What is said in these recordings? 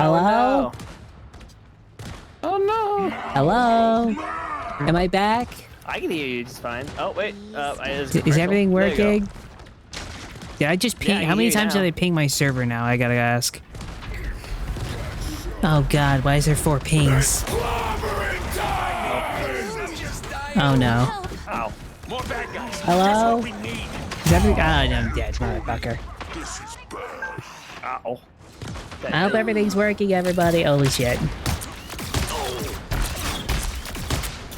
power Hello? now. Oh no. Hello? Am I back? I can hear you just fine. Oh wait. Is everything There you go. working? Did I just ping? Yeah, I How can many hear you times now. did I ping my server now? I gotta ask. Oh god, why is there 4 pings? Oh no. Ow. More bad guys. Hello? That's what we need. Is everything? Oh, I'm dead, motherfucker. Ow. I hope everything's working, everybody. Holy shit.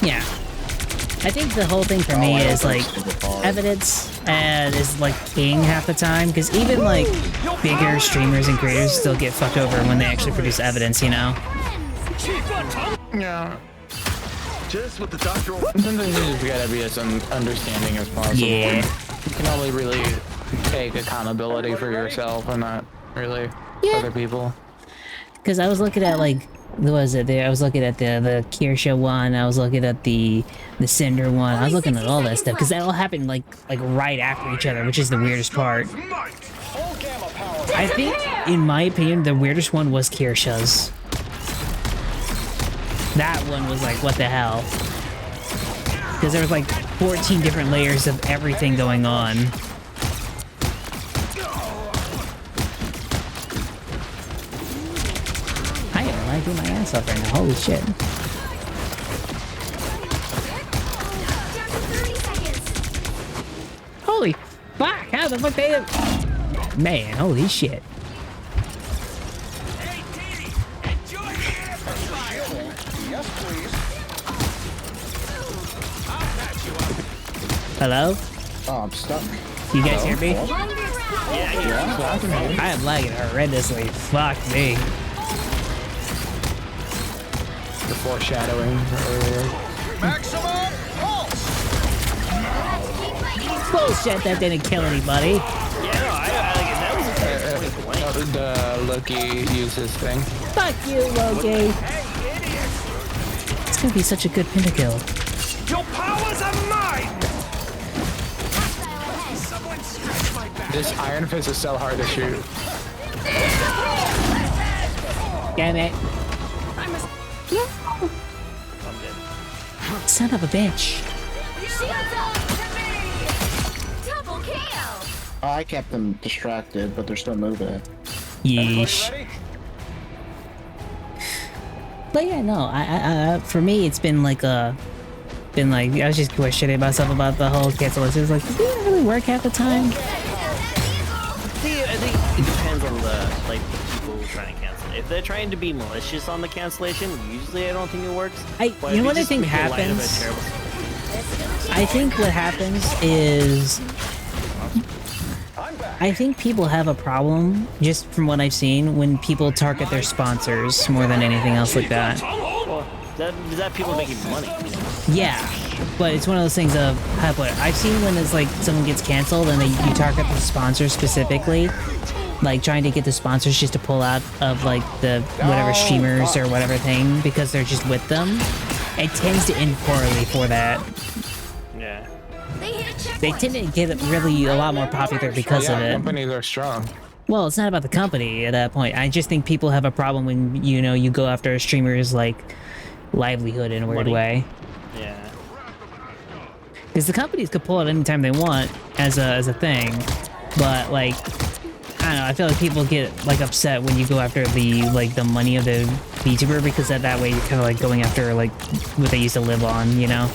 Yeah. I think the whole thing for me is like evidence and is like king half the time, because even like bigger streamers and creators still get fucked over when they actually produce evidence, you know? Yeah. Just what the doctor. Sometimes you just gotta be as understanding as possible. Yeah. You can only really take accountability for yourself and not really Yeah. other people. Because I was looking at like, what was it there? I was looking at the Kirsha one. I was looking at the Cinder one. I was looking at all that stuff because that all happened like right after each other, which is the weirdest part. I think, in my opinion, the weirdest one was Kirsha's. That one was like, what the hell? Because there was like 14 different layers of everything going on. I am lagging my ass off right now. Holy shit. Holy fuck, how the fuck they... Man, holy shit. Hey, Dee, enjoy the amplifier. Yes, please. I'll patch you up. Hello? Oh, I'm stuck. You guys hear me? Yeah. I am lagging horrendously. Fuck me. The foreshadowing earlier. Maximum pulse. Bullshit, that didn't kill anybody. Yeah, no, I like it. That was a point blank. The Loki uses thing. Fuck you, Loki. Hey, idiot. It's gonna be such a good pentakill. Your powers are mine. Someone stretch my back. This Iron Fist is so hard to shoot. Damn it. No. I'm dead. Son of a bitch. Double kill! Oh, I kept them distracted, but they're still moving. Yeesh. Ready? But yeah, no, I for me, it's been like I was just questioning myself about the whole cancellation. It's like, did it really work half the time? I think it depends on the people trying to cancel. If they're trying to be malicious on the cancellation, usually I don't think it works. But You know if what I just think make light of a happens? terrible- I think what happens is, I think people have a problem, just from what I've seen, when people target their sponsors more than anything else like that. Well, that people making money. Yeah, but it's one of those things of, how to put it, I've seen when it's like someone gets canceled and you target the sponsor specifically, like trying to get the sponsors just to pull out of like the whatever streamers or whatever thing because they're just with them. It tends to end poorly for that. Yeah. They tend to get really a lot more popular because of Yeah, it. companies are strong. Well, it's not about the company at that point. I just think people have a problem when, you know, you go after a streamer's like livelihood in a weird Money. way. Yeah. Because the companies could pull it anytime they want as a thing, but like, I don't know, I feel like people get like upset when you go after the money of the VTuber, because that way you're kind of like going after like what they used to live on, you know?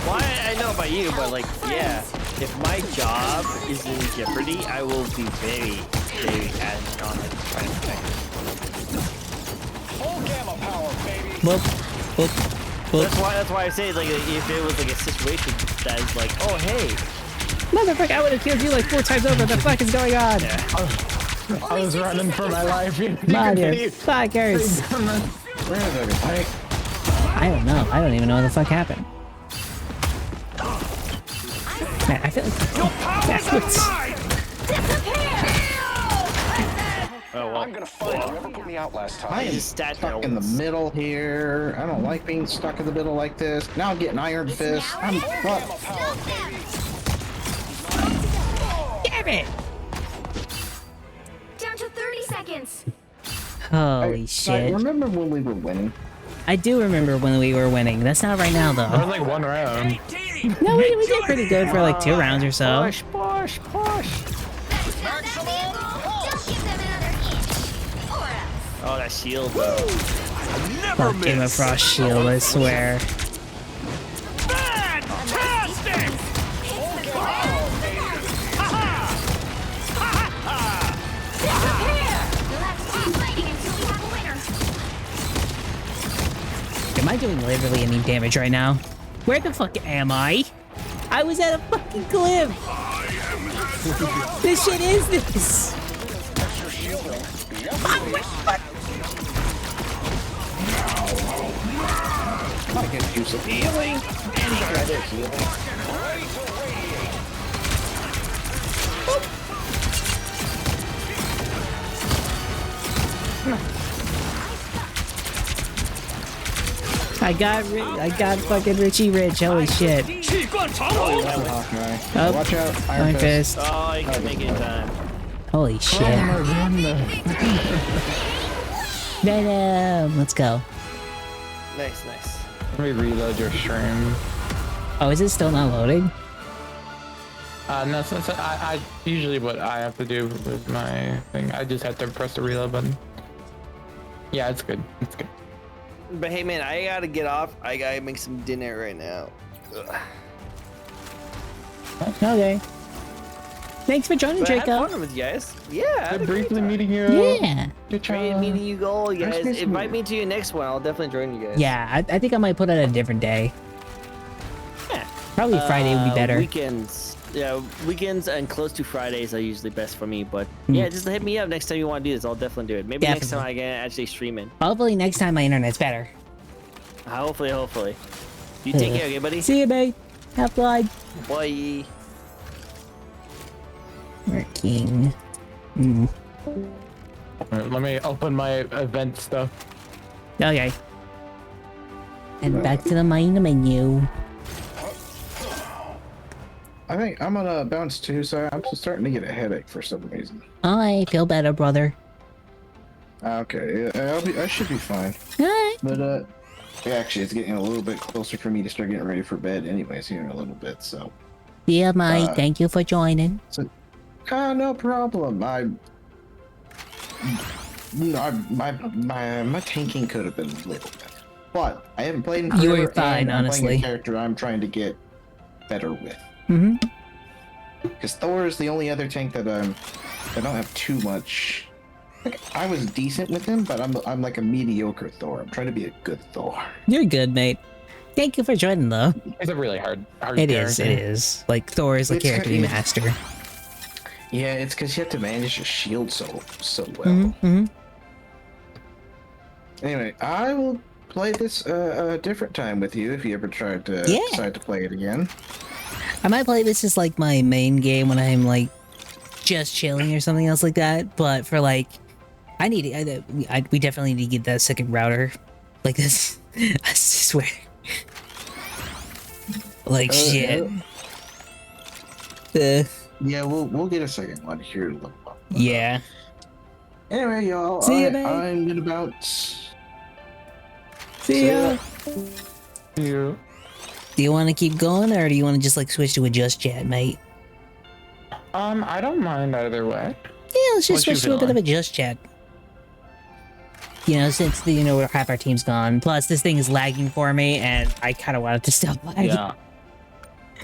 Well, I know about you, but like, yeah, if my job is in jeopardy, I will be very, very adamant on it, trying to protect it. Full gamma power, baby. Boop, boop, boop. That's why I say, like, if it was like a situation that is like, oh hey, Motherfucker, I would have killed you like 4 times over. What the fuck is going on? I was running for my life. You Motherfuckers. Where is everybody? I don't know. I don't even know what the fuck happened. Man, I feel like Your powers are mine. oh well. I'm gonna find whoever put me out last time. I am just sat stuck there in the once. middle here. I don't like being stuck in the middle like this. Now I'm getting Iron Fist. I'm Gamma fucked. power, baby. damn it. Down to 30 seconds. seconds. Holy I shit. remember when we were winning. I do remember when we were winning. That's not right now, That was though. like one round. No, we did pretty good for like 2 rounds or so. Push, push, push. Just give them another inch. Or else. Oh, that shield, though. Never Fuck Game of miss. Frost shield, I swear. Fantastic. Let's keep fighting until we have a winner. Am I doing literally any damage right now? Where the fuck am I? I was at a fucking cliff. This shit is this. I can do some healing. Any kind of healing. I got fucking Richie Rich. Holy shit. Hawkeye. Oh, Watch out. Iron Fist. Oh, you can make it in time. Holy shit. Venom. Let's go. Nice, nice. Let me reload your stream. Oh, is it still not loading? No, so I usually what I have to do with my thing, I just have to press the reload button. Yeah, it's good. It's good. But hey, man, I gotta get off. I gotta make some dinner right now. Ugh. Okay. Thanks for joining, But I had Draco. fun with you guys. Yeah, I had a great Briefly time. meeting you. Yeah. Good Great job. meeting you all, you guys. nice to Invite meet me to your next one. I'll definitely join you guys. Yeah, I think I might put it a different day. Yeah. Probably Friday would be better. Weekends. Yeah, weekends and close to Fridays are usually best for me. But yeah, just hit me up next time you want to do this. I'll definitely do it. Maybe next time I can actually stream it. Hopefully next time my internet's better. Hopefully, hopefully. You take care, okay, buddy? See you, mate. Have fun. Bye. Working. Mm. Alright, let me open my event stuff. Okay. And back to the main menu. I think I'm gonna bounce too, so I'm starting to get a headache for some reason. I feel better, brother. Okay, yeah, I should be fine. Alright. But yeah, actually, it's getting a little bit closer for me to start getting ready for bed, anyways, here in a little bit. So, Yeah, mate. Thank you for joining. no problem. My tanking could have been a little bit, but I haven't played in You were forever, fine, and I'm honestly. playing a character I'm trying to get better with. Mm-hmm. Because Thor is the only other tank that I don't have too much. Like, I was decent with him, but I'm like a mediocre Thor. I'm trying to be a good Thor. You're good, mate. Thank you for joining, though. It's a really hard It character. is. Like, Thor is the It's character you kinda- master. Yeah, it's because you have to manage your shield so well. Mm-hmm. Anyway, I will play this a different time with you if you ever try to Yeah. decide to play it again. I might play this as, like, my main game when I'm, like, just chilling or something else like that. But for, like, we definitely need to get that second router. Like this. I swear. Like, shit. Yeah, we'll get a second one here. Yeah. Anyway, y'all, See ya, mate. I'm gonna bounce. See ya. You. Do you want to keep going, or do you want to just, like, switch to a just chat, mate? I don't mind either way. Yeah, let's just What you switch to a bit of feeling? a just chat. You know, since half our team's gone. Plus, this thing is lagging for me, and I kind of want it to stop lagging. Yeah.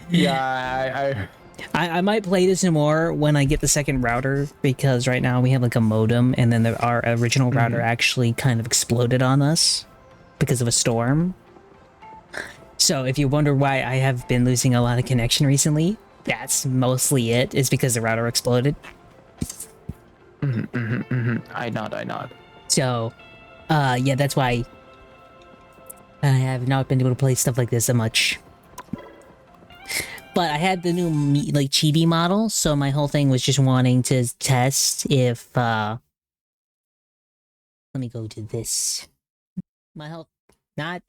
Yeah, I might play this more when I get the second router, because right now we have like a modem, and then our original router actually kind of exploded on us because of a storm. So if you wonder why I have been losing a lot of connection recently, that's mostly it. Is because the router exploded. I nod. So, yeah, that's why I have not been able to play stuff like this so much. But I had the new, like, chibi model, so my whole thing was just wanting to test if, let me go to this. My whole, not,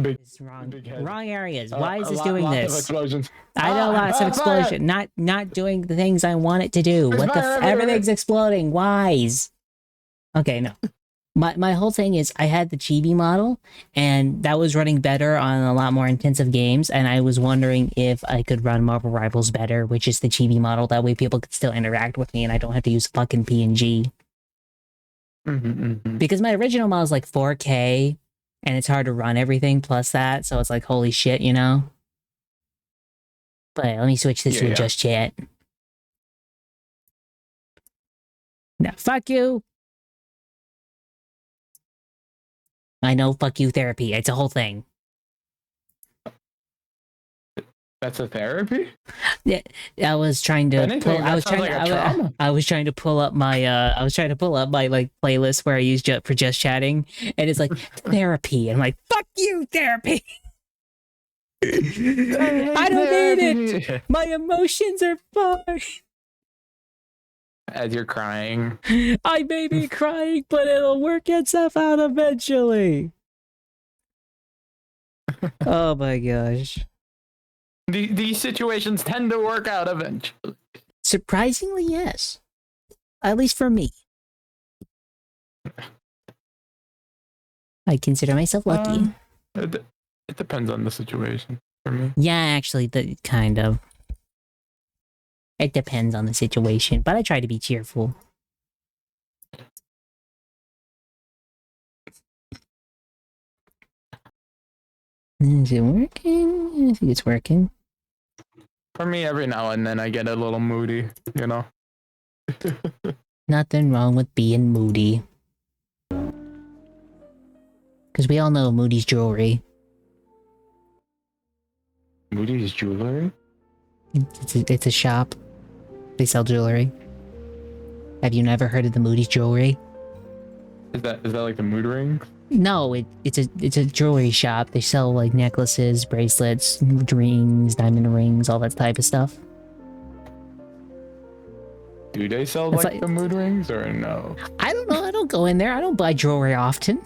Big, It's wrong. big head. Wrong areas. Why is this Lots doing of this? explosions. I know lots of fire! explosion. Not doing the things I want it to do. There's What the? fire everywhere. Everything's exploding. Why's? Okay, no. My whole thing is I had the chibi model, and that was running better on a lot more intensive games, and I was wondering if I could run Marvel Rivals better, which is the chibi model. That way people could still interact with me, and I don't have to use fucking PNG. Because my original model is like 4K, and it's hard to run everything plus that, so it's like, holy shit, you know? But let me switch this to Yeah. Just Chat. No, fuck you! I know, fuck you therapy. It's a whole thing. That's a therapy? Yeah, I was trying to. Anything, Pull, I that was sounds trying. like a trauma. I was trying to pull up my. I was trying to pull up my like playlist where I use for just chatting, and it's like therapy. And I'm like, fuck you, therapy. I don't need it. My emotions are fine. As you're crying. I may be crying, but it'll work itself out eventually. Oh my gosh. These situations tend to work out eventually. Surprisingly, yes. At least for me. I consider myself lucky. It depends on the situation for me. Yeah, actually, kind of. It depends on the situation, but I try to be cheerful. Is it working? I think it's working. For me, every now and then I get a little moody, you know? Nothing wrong with being moody. Because we all know Moody's jewelry. Moody's jewelry? It's a shop. They sell jewelry. Have you never heard of the Moody's jewelry? Is that like the mood ring? No, it's a jewelry shop. They sell like necklaces, bracelets, rings, diamond rings, all that type of stuff. Do they sell It's like like- the mood rings or no? I don't know. I don't go in there. I don't buy jewelry often.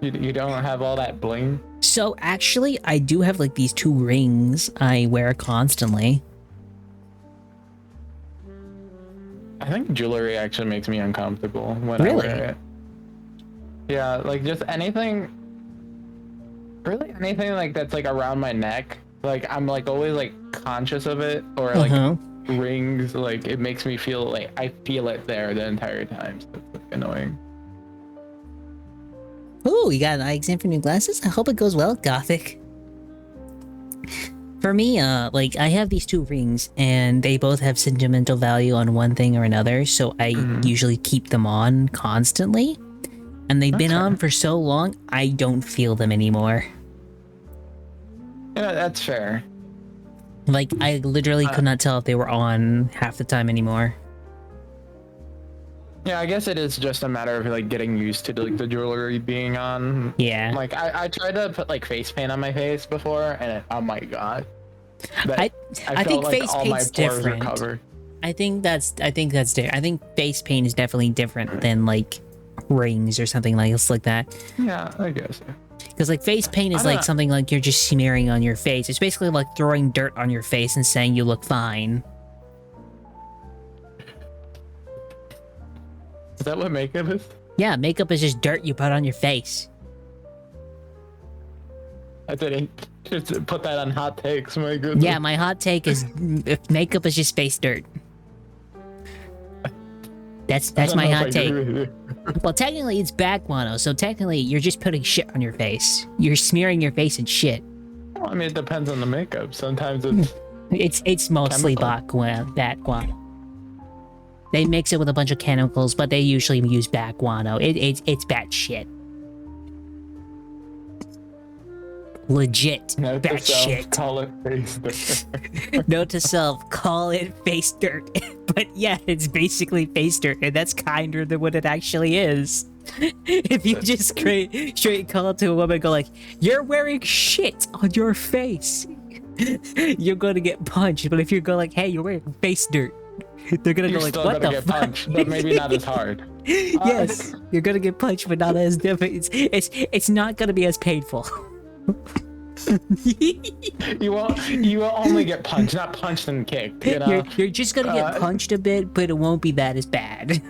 You don't have all that bling? So actually, I do have like these 2 rings I wear constantly. I think jewelry actually makes me uncomfortable when Really? I wear it. Yeah, like just anything, really anything like that's like around my neck. Like I'm like always like conscious of it, or like rings. Like it makes me feel like I feel it there the entire time. So it's like annoying. Ooh, you got an eye exam for new glasses? I hope it goes well, Gothic. For me, like, I have these 2 rings, and they both have sentimental value on one thing or another, so I usually keep them on constantly. And they've been on for so long, I don't feel them anymore. Yeah, that's fair. Like, I literally could not tell if they were on half the time anymore. Yeah, I guess it is just a matter of like getting used to like the jewelry being on. Yeah. Like I tried to put like face paint on my face before, and oh my god. I felt think like face all my paint's pores were different. covered. I think that's different. I think face paint is definitely different than, like, rings or something else like that. Yeah, I guess. Because, like, face paint is I like don't- something like you're just smearing on your face. It's basically like throwing dirt on your face and saying you look fine. Is that what makeup is? Yeah, makeup is just dirt you put on your face. I didn't just put that on hot takes. My goodness. Yeah, my hot take is makeup is just face dirt. That's I don't my know if hot I take. agree with you. Well, technically it's back guano, so technically you're just putting shit on your face. You're smearing your face in shit. Well, I mean, it depends on the makeup. Sometimes it's It's mostly Chemical. bat guano. They mix it with a bunch of chemicals, but they usually use bat guano. It's bat shit. Legit note to bat self, shit. call it face dirt. Note to self, call it face dirt. But yeah, it's basically face dirt, and that's kinder than what it actually is. If you just straight call it to a woman and go like, you're wearing shit on your face, you're going to get punched. But if you go like, hey, you're wearing face dirt, They're gonna You're go like, still what gonna the get fuck? punched, but maybe not as hard. Yes, you're gonna get punched, but not as different. It's not gonna be as painful. You will only get punched, not punched and kicked. You know. You're just gonna get punched a bit, but it won't be that as bad.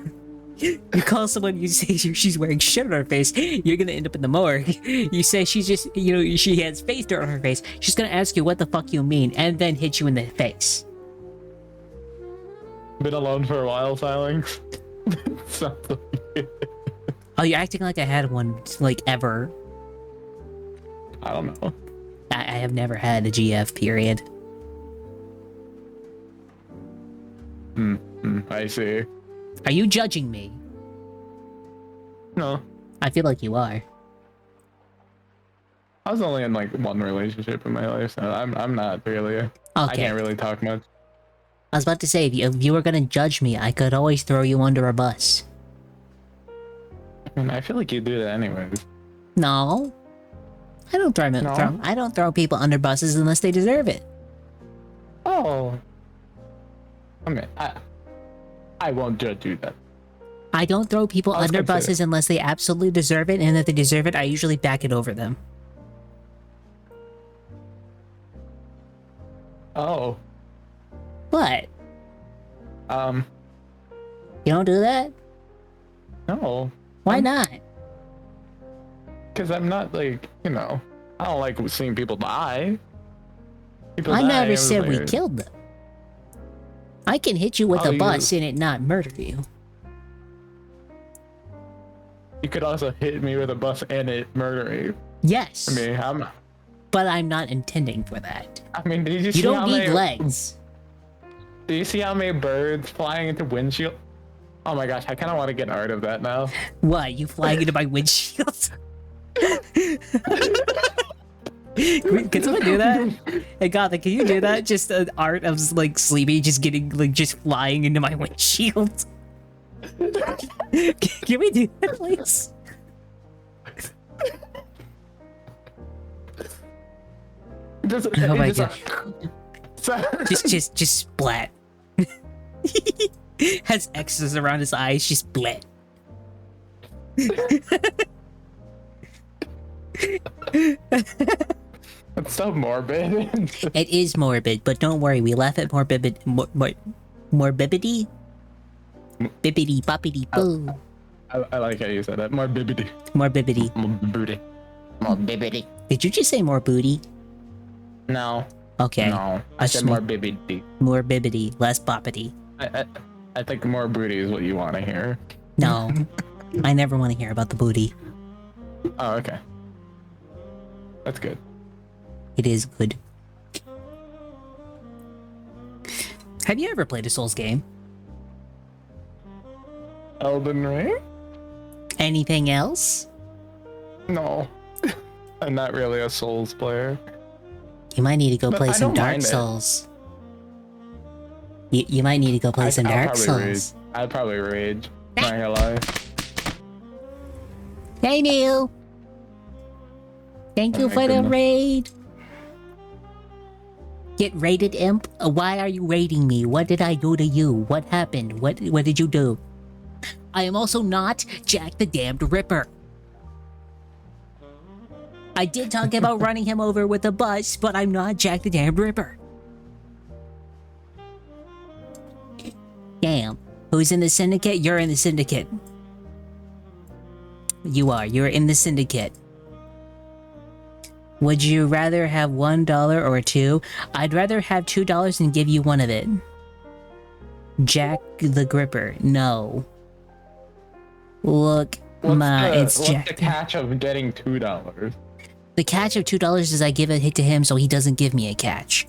You call someone, you say she's wearing shit on her face, you're gonna end up in the morgue. You say she's just, she has face dirt on her face, she's gonna ask you what the fuck you mean, and then hit you in the face. Been alone for a while, Silence. Something. Oh, you're acting like I had one, like, ever. I don't know. I have never had a GF, period. I see. Are you judging me? No, I feel like you are. I was only in like one relationship in my life, so I'm not really. I Okay. can't really talk much. I was about to say, if you were gonna judge me, I could always throw you under a bus. I mean, I feel like you do that anyways. No. I don't No? I don't throw people under buses unless they deserve it. Oh. I mean, I won't judge you then. I don't throw people I was under gonna say buses unless they absolutely deserve it, and if they deserve it, I usually back it over them. Oh. What? Um. You don't do that? No. Why not? Because I'm not like, I don't like seeing people die. People I die, never was said we like- killed them. I can hit you with Oh, a you- bus and it not murder you. You could also hit me with a bus and it murder me. Yes, I mean, but I'm not intending for that. did you You see don't how need many legs. Do you see how many birds flying into windshield? Oh my gosh, I kind of want to get art of that now. What, you flying into my windshield? Can someone do that? Hey Gothic, can you do that? Just an art of like Sleepy just getting like just flying into my windshield. Can we do that, please? Oh my gosh. Just splat. Has X's around his eyes, just splat. It's so morbid. It is morbid, but don't worry, we laugh at morbidity. Bibbity boppity boo. I like how you said that. Morbidity. Morbidity. Morbidity. Did you just say more booty? No. Okay. No. I said morbidity. Morbidity, less boppity. I think more booty is what you want to hear. No. I never want to hear about the booty. Oh, okay. That's good. It is good. Have you ever played a Souls game? Elden Ring? Anything else? No. I'm not really a Souls player. You might need to go But play I some don't Dark mind it. Souls. You might need to go play some I'll Dark probably Souls. I'd probably rage. Not gonna lie. Hey, Neil! Thank you Oh my for the goodness. raid! Get raided, imp? Why are you raiding me? What did I do to you? What happened? What did you do? I am also not Jack the Damned Ripper. I did talk about running him over with a bus, but I'm not Jack the Damned Ripper. Damn. Who's in the syndicate? You're in the syndicate. You are. You're in the syndicate. Would you rather have $1 or $2? I'd rather have $2 and give you one of it. Jack the Gripper. No. Look, it's What's Jack. the catch of getting $2? The catch of $2 is I give a hit to him so he doesn't give me a catch.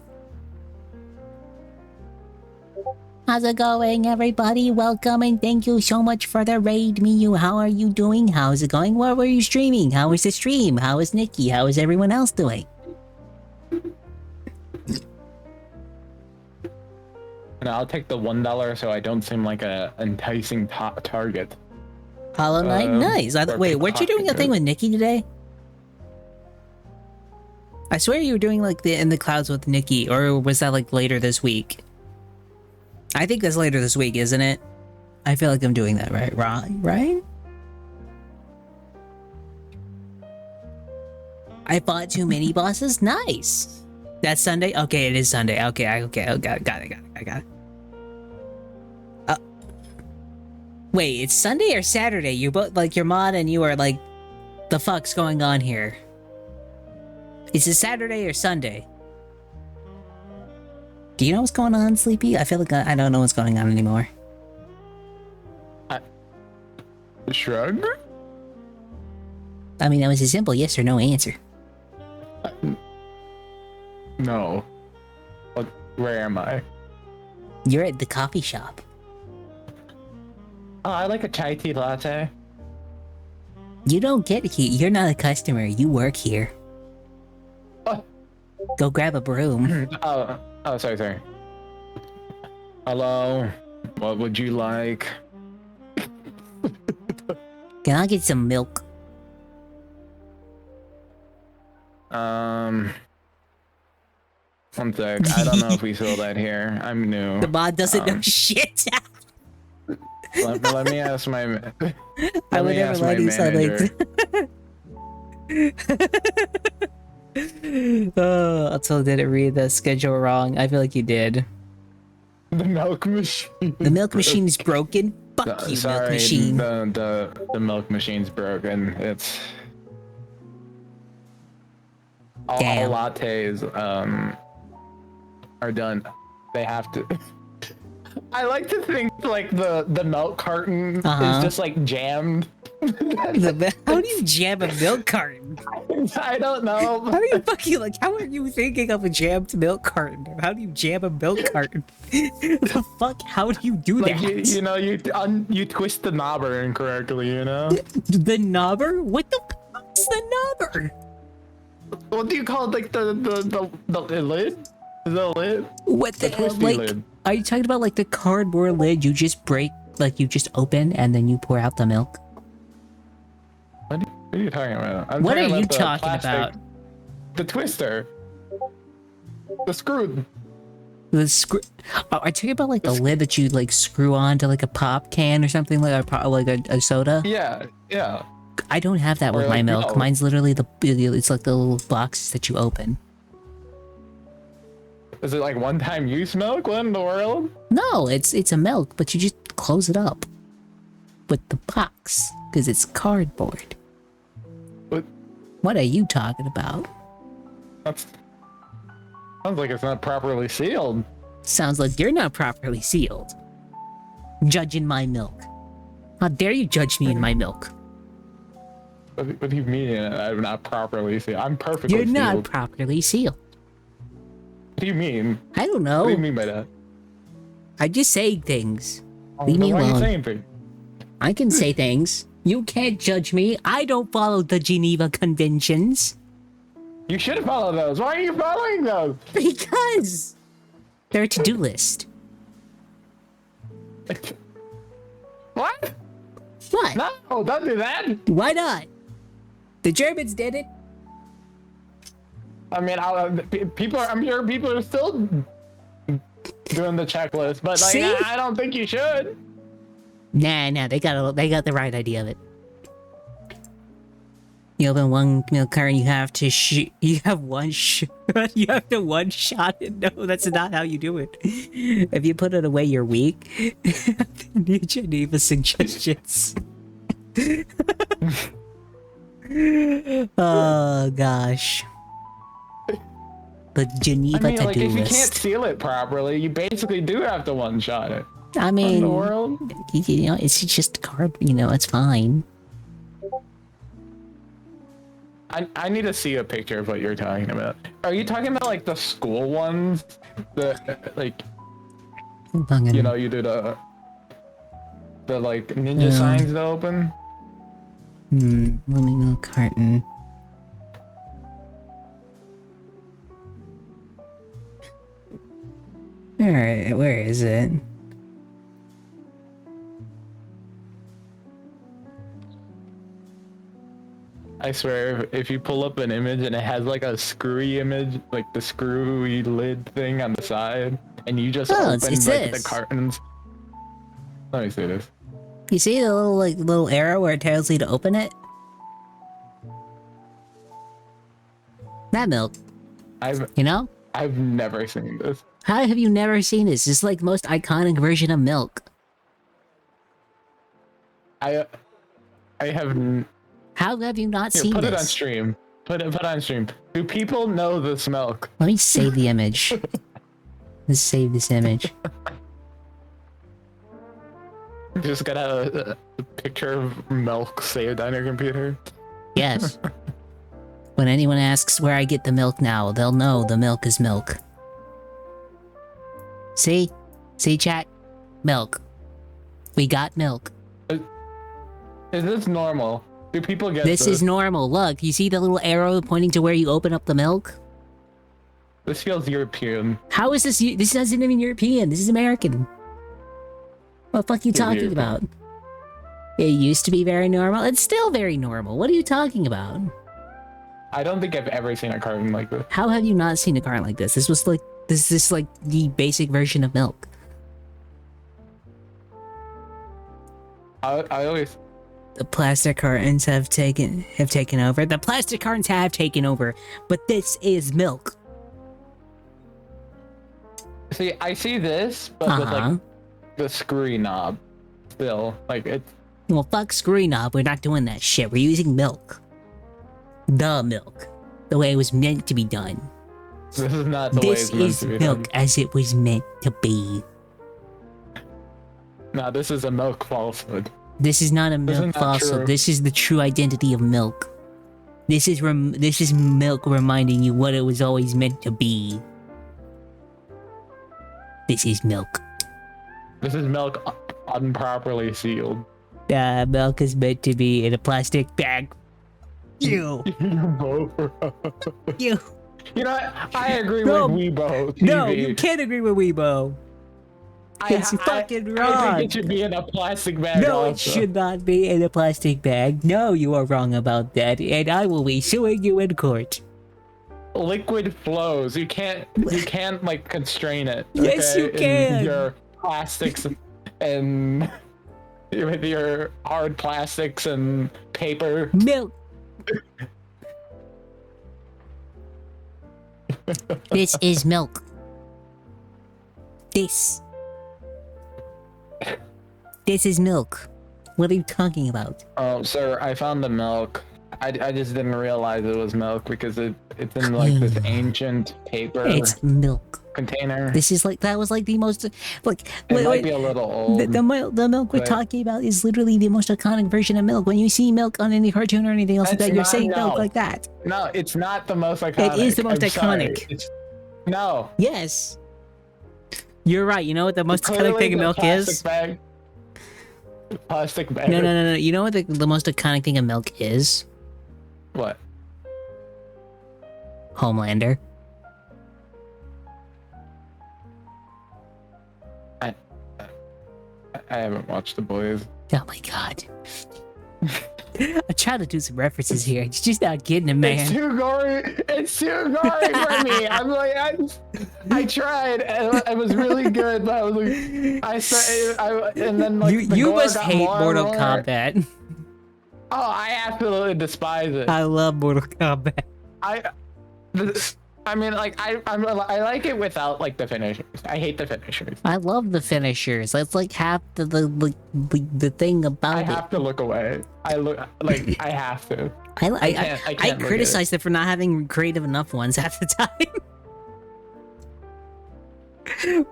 How's it going, everybody? Welcome and thank you so much for the raid, Miyu. How are you doing? How's it going? What were you streaming? How was the stream? How is Nikki? How is everyone else doing? And I'll take the $1 so I don't seem like a enticing target. Hollow Knight? Nice. or Wait, weren't you doing a thing with Nikki today? I swear you were doing like the In the Clouds with Nikki, or was that like later this week? I think that's later this week, isn't it? I feel like I'm doing that right. Right? I fought 2 mini bosses. Nice. That's Sunday. Okay, it is Sunday. Okay. Okay. Oh, got it. I got it. Wait, it's Sunday or Saturday? You both like your mod and you are like, the fuck's going on here? Is it Saturday or Sunday? Do you know what's going on, Sleepy? I feel like I don't know what's going on anymore. Shrug? I mean, that was a simple yes or no answer. No. Where am I? You're at the coffee shop. Oh, I like a chai tea latte. You don't get here. You're not a customer. You work here. Oh. Go grab a broom. Oh, sorry. Hello. What would you like? Can I get some milk? One sec. I don't know if we sell that here. I'm new. The mod doesn't know shit. Let me ask my. I would never let you sound like. Oh, I didn't read the schedule wrong. I feel like you did. The milk machine. The milk machine is broken. Fuck you, Sorry, milk machine. The milk machine's broken. It's all Damn. lattes are done. They have to. I like to think like the milk carton is just like jammed. How do you jam a milk carton? I don't know. How do you fucking like? How are you thinking of a jammed milk carton? How do you jam a milk carton? The fuck? How do you do Like that? you know you twist the knobber incorrectly. You know. The knobber? What the fuck's the knobber? What do you call it? Like the lid? The lid? What the twisty like? lid. Are you talking about like the cardboard lid you just break, like you just open and then you pour out the milk? What are you talking about? I'm What are talking you about the talking plastic- about? The twister. The screw. The screw? Are you talking about like the lid that you like screw onto like a pop can or something like a soda? Yeah. I don't have that Or with my like milk. milk. Mine's literally it's like the little boxes that you open. Is it like one-time use milk? What in the world? No, it's a milk, but you just close it up with the box because it's cardboard. What? What are you talking about? Sounds like it's not properly sealed. Sounds like you're not properly sealed. Judging my milk. How dare you judge me in my milk? What do you mean I'm not properly sealed? I'm perfectly You're sealed. not properly sealed. What do you mean? I don't What do you know. mean by that? I just say things. Oh, Leave then me why are you alone. saying things? I can say things. You can't judge me. I don't follow the Geneva Conventions. You should follow those. Why are you following those? Because they're a to-do list. What? What? No, don't do that. Why not? The Germans did it. I mean, I'm sure people are still doing the checklist, but like, See? I don't think you should. Nah, they got the right idea of it. You open one milk carton, you have to you have you have to one shot it. No, that's not how you do it. If you put it away, you're weak. New Geneva suggestions. Oh gosh. The Geneva I mean, like, to-do if you can't list. seal it properly, you basically do have to one-shot it. I What in mean, the world? you know, it's just card. You know, it's fine. I need to see a picture of what you're talking about. Are you talking about like the school ones? The like, Fucking- you know, you do the like ninja Yeah. signs to open. Let me milk carton. Alright, where is it? I swear, if you pull up an image and it has like a screwy image, like the screwy lid thing on the side, and you just Oh, open it's like the this. cartons. Let me see this. You see the little arrow where it tells you to open it? That milk, I've you know? never seen this. How have you never seen this? This is like the most iconic version of milk. I have. How have you not Here, seen put this? it on stream. Put on stream. Do people know this milk? Let me save the image. Let's save this image. Just got a picture of milk saved on your computer. Yes. When anyone asks where I get the milk now, they'll know the milk is milk. See? See, chat? Milk. We got milk. Is this normal? Do people get This is normal. Look, you see the little arrow pointing to where you open up the milk? This feels European. How is this? This isn't even European. This is American. What the fuck are you talking European. about? It used to be very normal. It's still very normal. What are you talking about? I don't think I've ever seen a carton like this. How have you not seen a carton like this? This was like this is like the basic version of milk. I always. The plastic cartons have taken over. The plastic cartons have taken over, but this is milk. See, I see this, but with like the screwy knob. Still, like it's. Well, fuck screw knob. We're not doing that shit. We're using milk. The milk. The way it was meant to be done. This is not the way This it's meant is to be milk done. as it was meant to be. No, this is a milk falsehood. This is not a Isn't milk that fossil. true? This is the true identity of milk. This is milk reminding you what it was always meant to be. This is milk. This is milk improperly sealed. Milk is meant to be in a plastic bag. You. You. You know what? I agree No. with Weibo. TV. No, you can't agree with Weibo. It's fucking I wrong. think it should be in a plastic bag. No, it also. should not be in a plastic bag. No, you are wrong about that, and I will be suing you in court. Liquid flows. You can't like constrain it. Yes, you in can. Your plastics and with your hard plastics and paper. Milk. This is milk. This is milk. What are you talking about? Oh, sir, I found the milk. I just didn't realize it was milk because it's in like this ancient paper It's milk. container. This is like that was like the most like It might be a little old. the milk we're but- talking about is literally the most iconic version of milk. When you see milk on any cartoon or anything else like That's that, you're not- saying milk no. like that. No, it's not the most iconic. It is the most I'm sorry. iconic. No. Yes. You're right. You know what the most iconic Clearly thing of the milk plastic is? Bag. Plastic bag. No. You know what the most iconic thing of milk is? What? Homelander. I haven't watched The Boys. Oh my god. I'm trying to do some references here. It's just not getting it, It's man. too gory. It's too gory for me. I'm like, I tried. And it was really good, but I was like, and then like the You gore must got hate more and Mortal more. Kombat. Oh, I absolutely despise it. I love Mortal Kombat. I mean, like I like it without like the finishers. I hate the finishers. I love the finishers. That's like half the thing about I it. have to look away. I have to. I can't look at criticize them for not having creative enough ones half the time.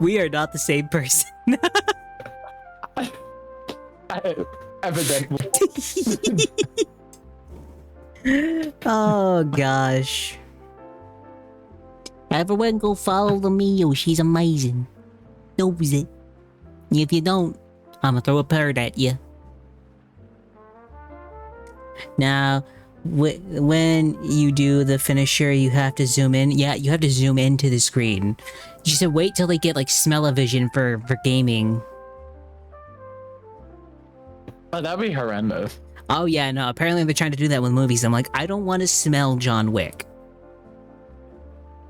We are not the same person. Evidently. Oh gosh. Everyone go follow the Mio. She's amazing. Knows it. If you don't, I'ma throw a bird at you. Now, when you do the finisher, you have to zoom in. Yeah, you have to zoom into the screen. You should wait till they get like smell-o-vision for gaming. Oh, that'd be horrendous. Oh yeah, no, apparently they're trying to do that with movies. I'm like, I don't want to smell John Wick.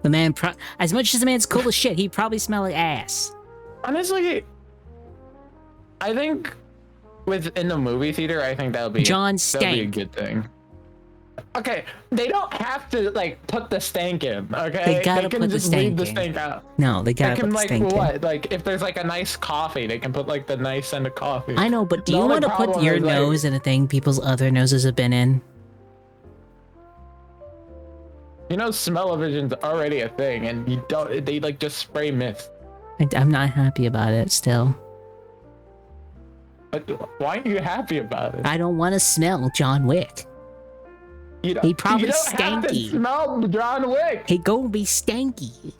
The man, as much as the man's cool as shit, he probably smell like ass. Honestly, I think within the movie theater, I think that'll be John that'll be a stank. good thing. Okay, they don't have to like put the stank in. Okay, They gotta can put the just leave stank the in. stank out. No, they They gotta can put the like stank in. what? Like if there's like a nice coffee, they can put like the nice scent of coffee. I know, but do The you only want to put problem your is, like- nose in a thing people's other noses have been in? You know, smell-o-vision's already a thing, and you don't. They like just spray mist. I'm not happy about it still. But why aren't you happy about it? I don't want to smell John Wick. You don't, He probably you don't have to stanky. smell John Wick. He gonna be stanky.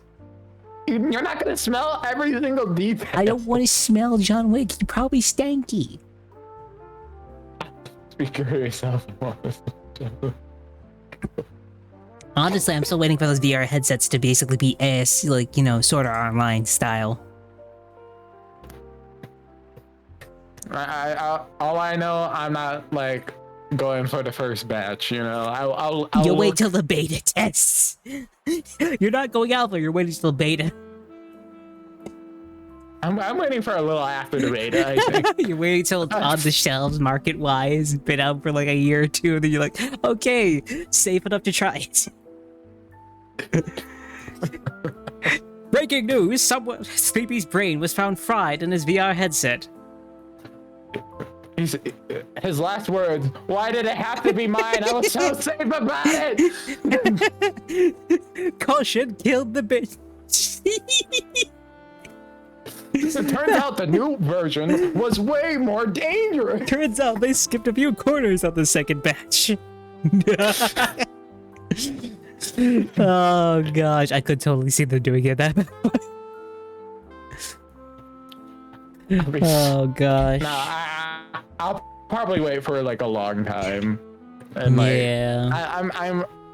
You're not gonna smell every single detail. I don't want to smell John Wick. He probably stanky. Speak for yourself. Honestly, I'm still waiting for those VR headsets to basically be AS, like, you know, sort of online style. All I know, I'm not like going for the first batch. You know, I'll You'll wait look- till the beta tests. You're not going alpha, you're waiting till beta. I'm waiting for a little after the beta. I think. You're waiting till it's on the shelves market-wise, been out for like a year or two, and then you're like, okay, safe enough to try it. Breaking news, someone Sleepy's brain was found fried in his VR headset. His last words, why did it have to be mine? I was so safe about it. Caution killed the bitch. It turns out the new version was way more dangerous. Turns out they skipped a few corners on the second batch. Oh gosh, I could totally see them doing it that way. Oh gosh. Nah, I'll probably wait for like a long time. And like, Yeah.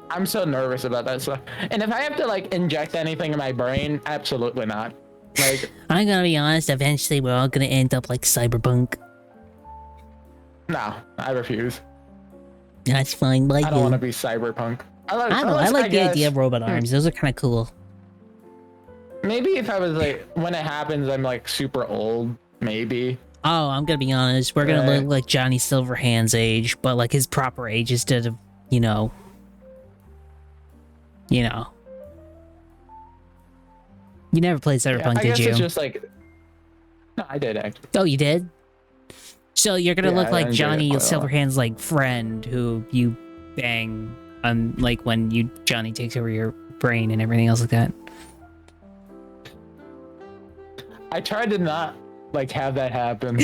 I'm so nervous about that stuff. And if I have to like inject anything in my brain, absolutely not. Like, I'm gonna be honest, eventually we're all gonna end up like Cyberpunk. no, I refuse. That's fine by I don't want to you. be cyberpunk. I don't know, I like the guess, idea of robot arms. Those are kind of cool. Maybe if I was like, when it happens, I'm like super old. Maybe. Oh, I'm gonna be honest, we're gonna Right. look like Johnny Silverhand's age, but like his proper age instead of, you know. You know. You never played Cyberpunk, I did guess you? it's just like. No, I did actually. Oh, you did? So you're gonna Yeah, look I like enjoyed it Johnny quite a lot. Silverhand's like friend who you bang on, like when Johnny takes over your brain and everything else like that. I tried to not like have that happen,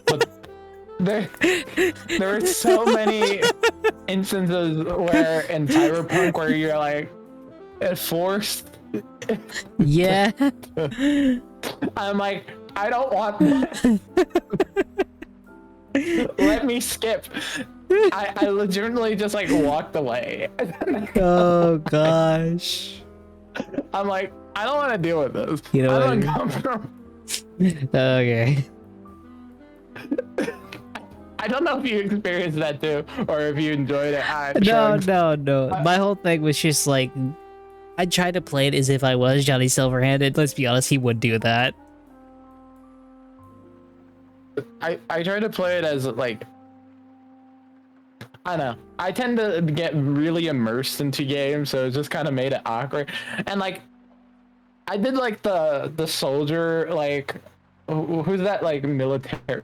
but there were so many instances where in Cyberpunk where you're like forced. Yeah. I'm like, I don't want that. Let me skip. I legitimately just like walked away. Oh gosh. I'm like, I don't want to deal with this. You know I'm what? uncomfortable. Okay. I don't know if you experienced that too, or if you enjoyed it. No. My whole thing was just like, I tried to play it as if I was Johnny Silverhand. Let's be honest, he would do that. I try to play it as like, I don't know. I tend to get really immersed into games, so it just kind of made it awkward. And like, I did like the soldier, like, who's that like militech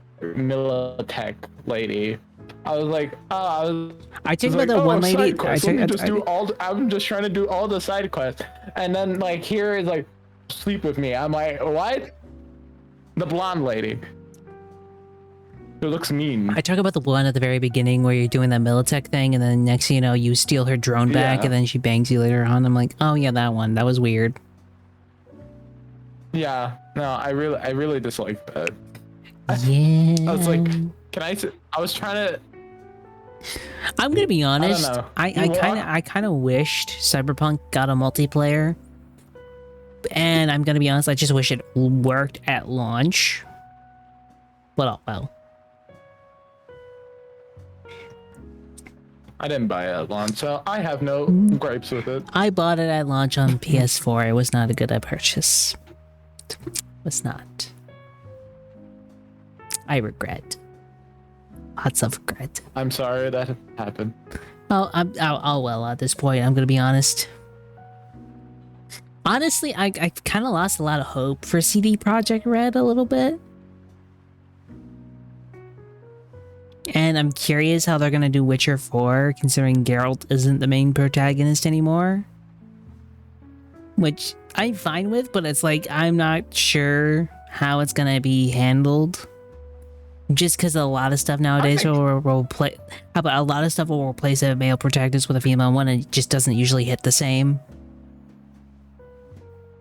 lady? I was like, I think was about the one lady. side quests. Let me just do all. I'm just trying to do all the side quests, and then like here is like, sleep with me. I'm like, what? The blonde lady. Who looks mean. I talk about the one at the very beginning where you're doing that Militech thing, and then next thing you know, you steal her drone back, Yeah. and then she bangs you later on. I'm like, oh yeah, that one. That was weird. Yeah, no, I really dislike that. Yeah. I was like, can I? I was trying to. I'm gonna be honest. know. I kind of wished Cyberpunk got a multiplayer, and I'm gonna be honest. I just wish it worked at launch. But oh well. I didn't buy it at launch, so I have no gripes with it. I bought it at launch on PS4. It was not a good purchase. It was not. I regret. Lots of regret. I'm sorry that happened. Oh, well, at this point, I'm gonna be honest. Honestly, I kind of lost a lot of hope for CD Projekt Red a little bit. And I'm curious how they're gonna do Witcher 4, considering Geralt isn't the main protagonist anymore. Which I'm fine with, but it's like, I'm not sure how it's gonna be handled. Just because a lot of stuff nowadays will play. How about a lot of stuff will replace a male protagonist with a female one, and it just doesn't usually hit the same.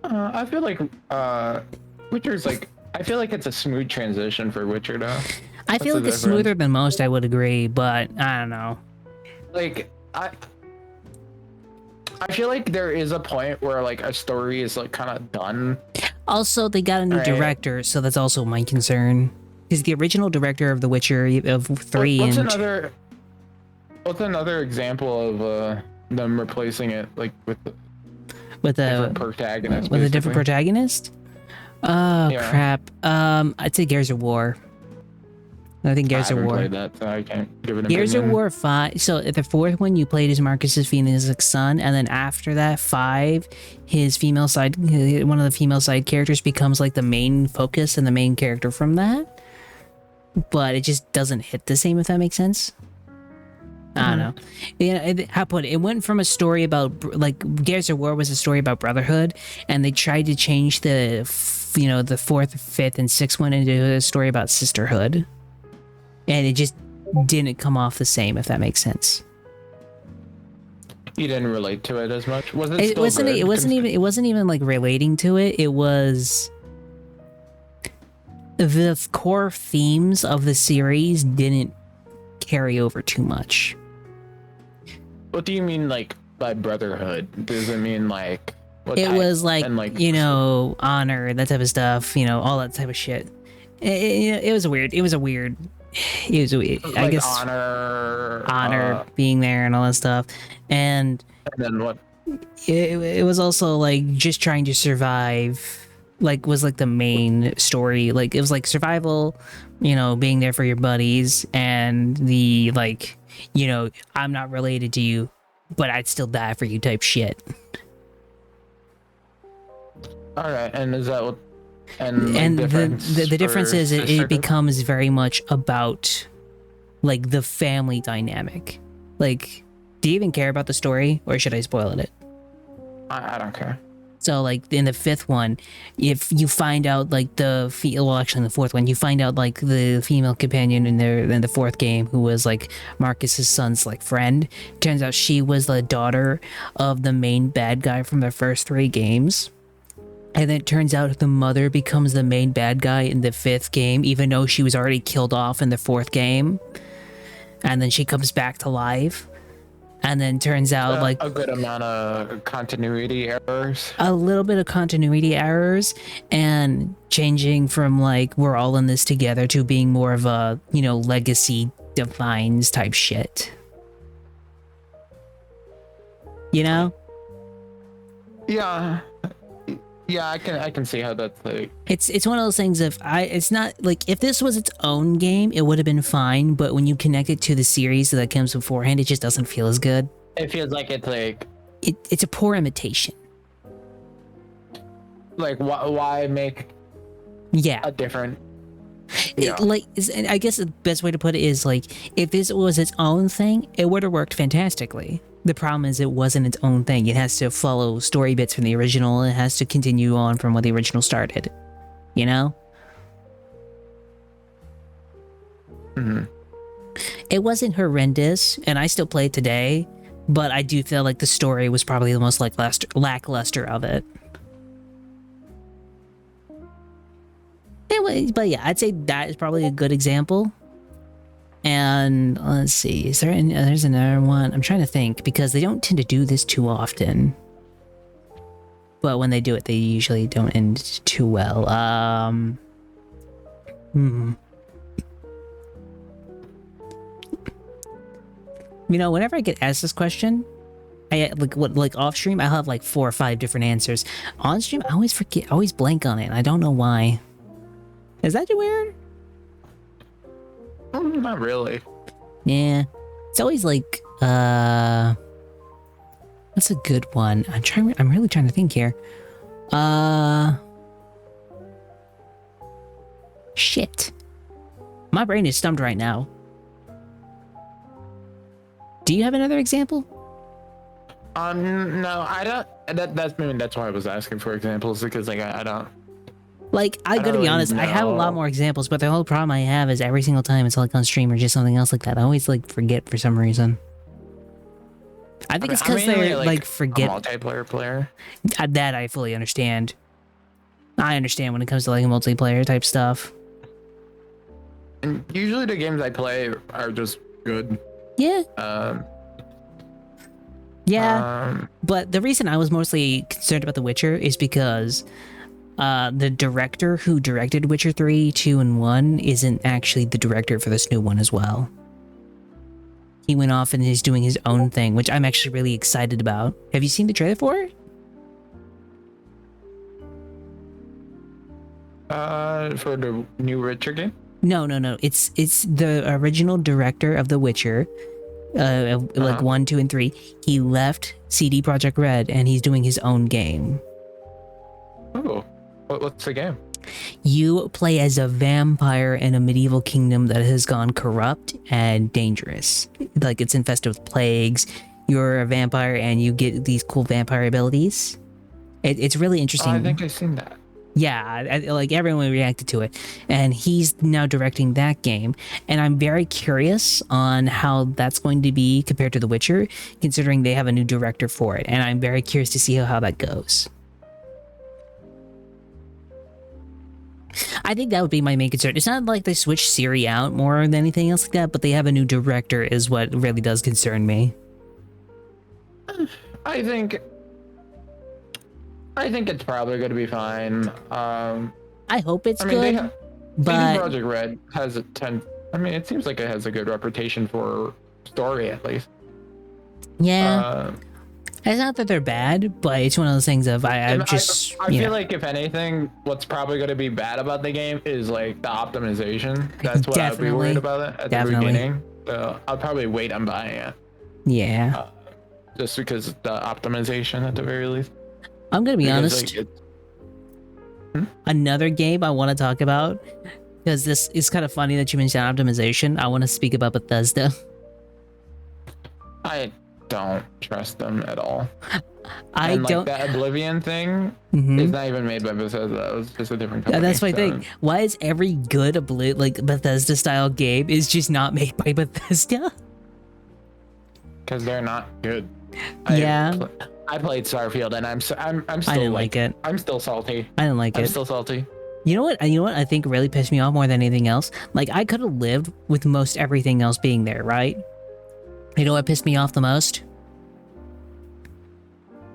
I feel like Witcher's like, I feel like it's a smooth transition for Witcher though. I feel like it's smoother than most, I would agree, but I don't know. Like, I feel like there is a point where like a story is like kind of done. Also, they got a new director, so that's also my concern. Because the original director of The Witcher of 3 What's and... another example of them replacing it like with a different protagonist? With a different protagonist? Oh, Yeah. crap. I'd say Gears of War. I think Gears I of haven't War. played that, so I can't give an Gears of opinion. War 5. So the fourth one you played as Marcus's female son, and then after that 5, his female side, one of the female side characters becomes like the main focus and the main character from that. But it just doesn't hit the same, if that makes sense. I don't know. Yeah, how put it? It went from a story about like Gears of War was a story about brotherhood, and they tried to change the the 4th, 5th, and 6th one into a story about sisterhood, and it just didn't come off the same, if that makes sense. You didn't relate to it as much. Was it? It Still wasn't. good? It wasn't even like relating to it. It was the core themes of the series didn't carry over too much. What do you mean, like, by brotherhood? Does it mean like? What It type? was like, And, like, honor, that type of stuff, all that type of shit. It was weird. I like guess honor being there and all that stuff. And then what? it was also like just trying to survive, like was like the main story. Like it was like survival, being there for your buddies, and the like, I'm not related to you, but I'd still die for you type shit. All right, and is that what? And the difference is it sisterhood? becomes very much about like the family dynamic. Like, do you even care about the story, or should I spoil it? I don't care. So like in the 5th one, if you find out like actually in the 4th one, you find out like the female companion in the 4th game, who was like Marcus's son's like friend. Turns out she was the daughter of the main bad guy from the first 3 games. And then it turns out the mother becomes the main bad guy in the 5th game, even though she was already killed off in the 4th game. And then she comes back to life. And then turns out like a good amount of continuity errors. a little bit of continuity errors, and changing from like we're all in this together to being more of a legacy defines type shit. Yeah. Yeah, I can see how that's like. It's one of those things. It's not like if this was its own game, it would have been fine. But when you connect it to the series that comes beforehand, it just doesn't feel as good. It feels like it's like. It's a poor imitation. Like why make Yeah. a different? I guess the best way to put it is like if this was its own thing, it would have worked fantastically. The problem is it wasn't its own thing. It has to follow story bits from the original. It has to continue on from where the original started. Mm-hmm. It wasn't horrendous, and I still play it today, but I do feel like the story was probably the most lackluster of it. But yeah, I'd say that is probably a good example. And let's see, there's another one. I'm trying to think, because they don't tend to do this too often. But when they do it, they usually don't end too well. You know, whenever I get asked this question, I like off stream, I'll have like 4 or 5 different answers. On stream, I always forget, I always blank on it. And I don't know why. Is that weird? Not really. Yeah, it's always like what's a good one? I'm really trying to think here. Shit. My brain is stumped right now. Do you have another example? No, I don't. That's why I was asking for examples, because like I don't. Like, I gotta don't be honest, I have a lot know. more examples, but the whole problem I have is every single time it's like on stream or just something else like that, I always like forget for some reason. I think it's because mainly, they're like a forget multiplayer player. that I fully understand. I understand when it comes to like multiplayer type stuff. And usually the games I play are just good. Yeah. Yeah. Um, But the reason I was mostly concerned about The Witcher is because the director who directed Witcher 3, 2, and 1 isn't actually the director for this new one as well. He went off and is doing his own thing, which I'm actually really excited about. Have you seen the trailer for it? for the new Witcher game. No. It's the original director of The Witcher, like 1, 2, and 3. He left CD Projekt Red and he's doing his own game. Oh, what's the game? You play as a vampire in a medieval kingdom that has gone corrupt and dangerous. Like, it's infested with plagues. You're a vampire and you get these cool vampire abilities. It's really interesting. Oh, I think I've seen that. Yeah, like everyone reacted to it. And he's now directing that game. And I'm very curious on how that's going to be compared to The Witcher, considering they have a new director for it. And I'm very curious to see how that goes. I think that would be my main concern. It's not like they switched Siri out more than anything else like that, but they have a new director is what really does concern me. I think it's probably going to be fine. I hope it's good, CD but Projekt Red has a it seems like it has a good reputation for story, at least. yeah, it's not that they're bad, but it's one of those things of I just I feel like if anything, what's probably going to be bad about the game is like the optimization. That's what I'd be Definitely. worried about at the beginning. So I'll probably wait on buying it, yeah. just because of the optimization at the very least. I'm gonna be Because, honest. like, Another game I want to talk about, because this is kind of funny that you mentioned optimization. I want to speak about Bethesda. I don't trust them at all. I And, like, don't. that Oblivion thing Mhm. is not even made by Bethesda. It was just a different company. That's my so- thing. Why is every good Bethesda style game is just not made by Bethesda? Because they're not good. Yeah. I played Starfield and I'm still I didn't like it. I'm still salty. I didn't like I'm it. still salty. You know what? I think really pissed me off more than anything else. Like, I could have lived with most everything else being there, right? You know what pissed me off the most?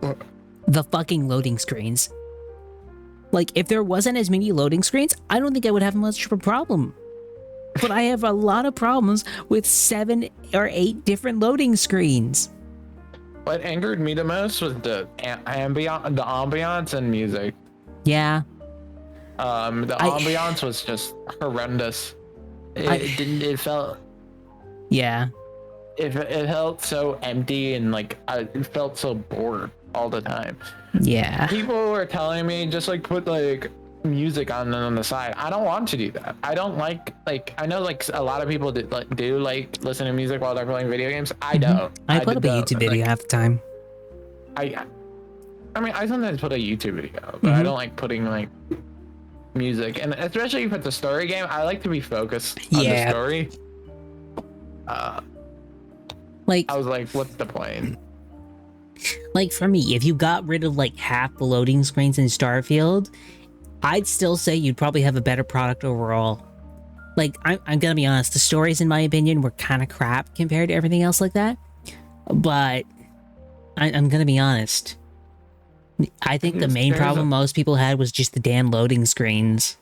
What? The fucking loading screens. Like, if there wasn't as many loading screens, I don't think I would have much of a problem. But I have a lot of problems with 7 or 8 different loading screens. What angered me the most was the ambiance and music. Yeah. The ambiance was just horrendous. It felt Yeah. it felt so empty and like it felt so bored all the time. Yeah. People were telling me just like put like music on the side. I don't want to do that. I don't like I know like a lot of people do like listen to music while they're playing video games. I don't. I put up a YouTube video half the time. I mean I sometimes put a YouTube video, but I don't like putting like music, and especially if it's a story game, I like to be focused on the story. Like, I was like, what's the point? Like, for me, if you got rid of like half the loading screens in Starfield, I'd still say you'd probably have a better product overall. Like, I'm gonna be honest, the stories, in my opinion, were kind of crap compared to everything else like that. But I'm gonna be honest. I think the main problem most people had was just the damn loading screens.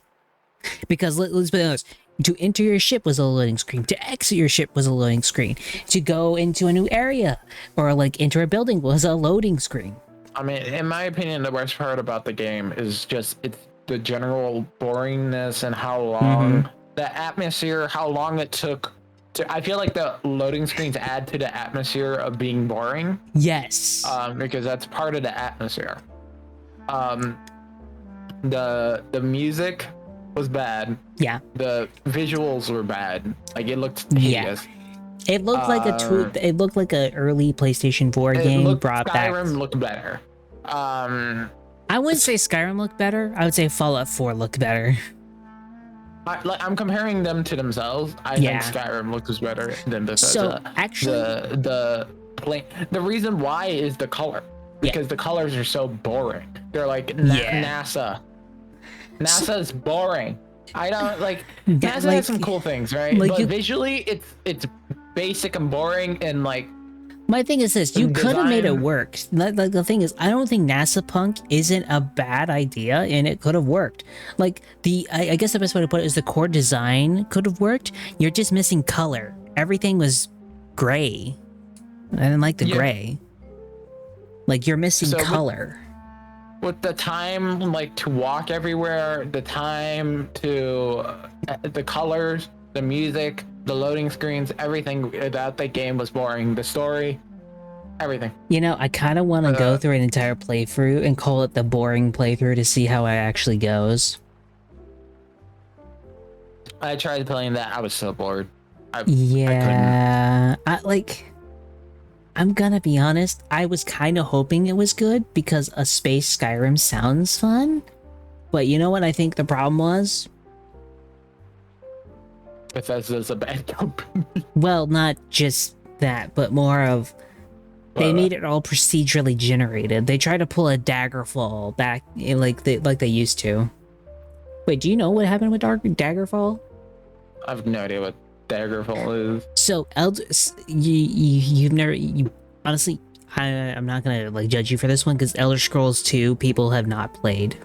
Because let's be honest, To enter your ship was a loading screen. To exit your ship was a loading screen. To go into a new area or like enter a building was a loading screen. I mean, in my opinion, the worst part about the game is just it's the general boringness and how long the atmosphere, how long it took to. I feel like the loading screens add to the atmosphere of being boring. Yes. Because that's part of the atmosphere. The music was bad. Yeah. The visuals were bad. Like it looked Yeah. hideous. It looked like it looked like an early PlayStation 4 game brought back. Skyrim looked better. I wouldn't say Skyrim looked better. I would say Fallout 4 looked better. I'm comparing them to themselves. I Yeah. think Skyrim looks better than Bethesda. So actually, the reason why is the color, because the colors are so boring. They're like NASA. NASA's boring. I don't like NASA has some cool things, right? Like but visually, it's basic and boring, and like my thing is this: you could have made it design- work. Like the thing is, I don't think NASA Punk isn't a bad idea, and it could have worked. Like I guess the best way to put it is the core design could have worked. You're just missing color. Everything was gray. I didn't like the gray. Like you're missing color. With the time, like to walk everywhere, the time to the colors, the music, the loading screens, everything about the game was boring. The story, everything. You know, I kind of want to go through an entire playthrough and call it the boring playthrough to see how it actually goes. I tried playing that. I was so bored. Yeah, I'm gonna be honest, I was kind of hoping it was good because a space Skyrim sounds fun. But you know what I think the problem was? Bethesda's a bad company. Well, not just that, but more of they made it all procedurally generated. They tried to pull a Daggerfall back like they used to. Wait, do you know what happened with Daggerfall? I have no idea what Daggerfall is. So, you've never honestly, I'm not gonna like judge you for this one because Elder Scrolls 2 people have not played.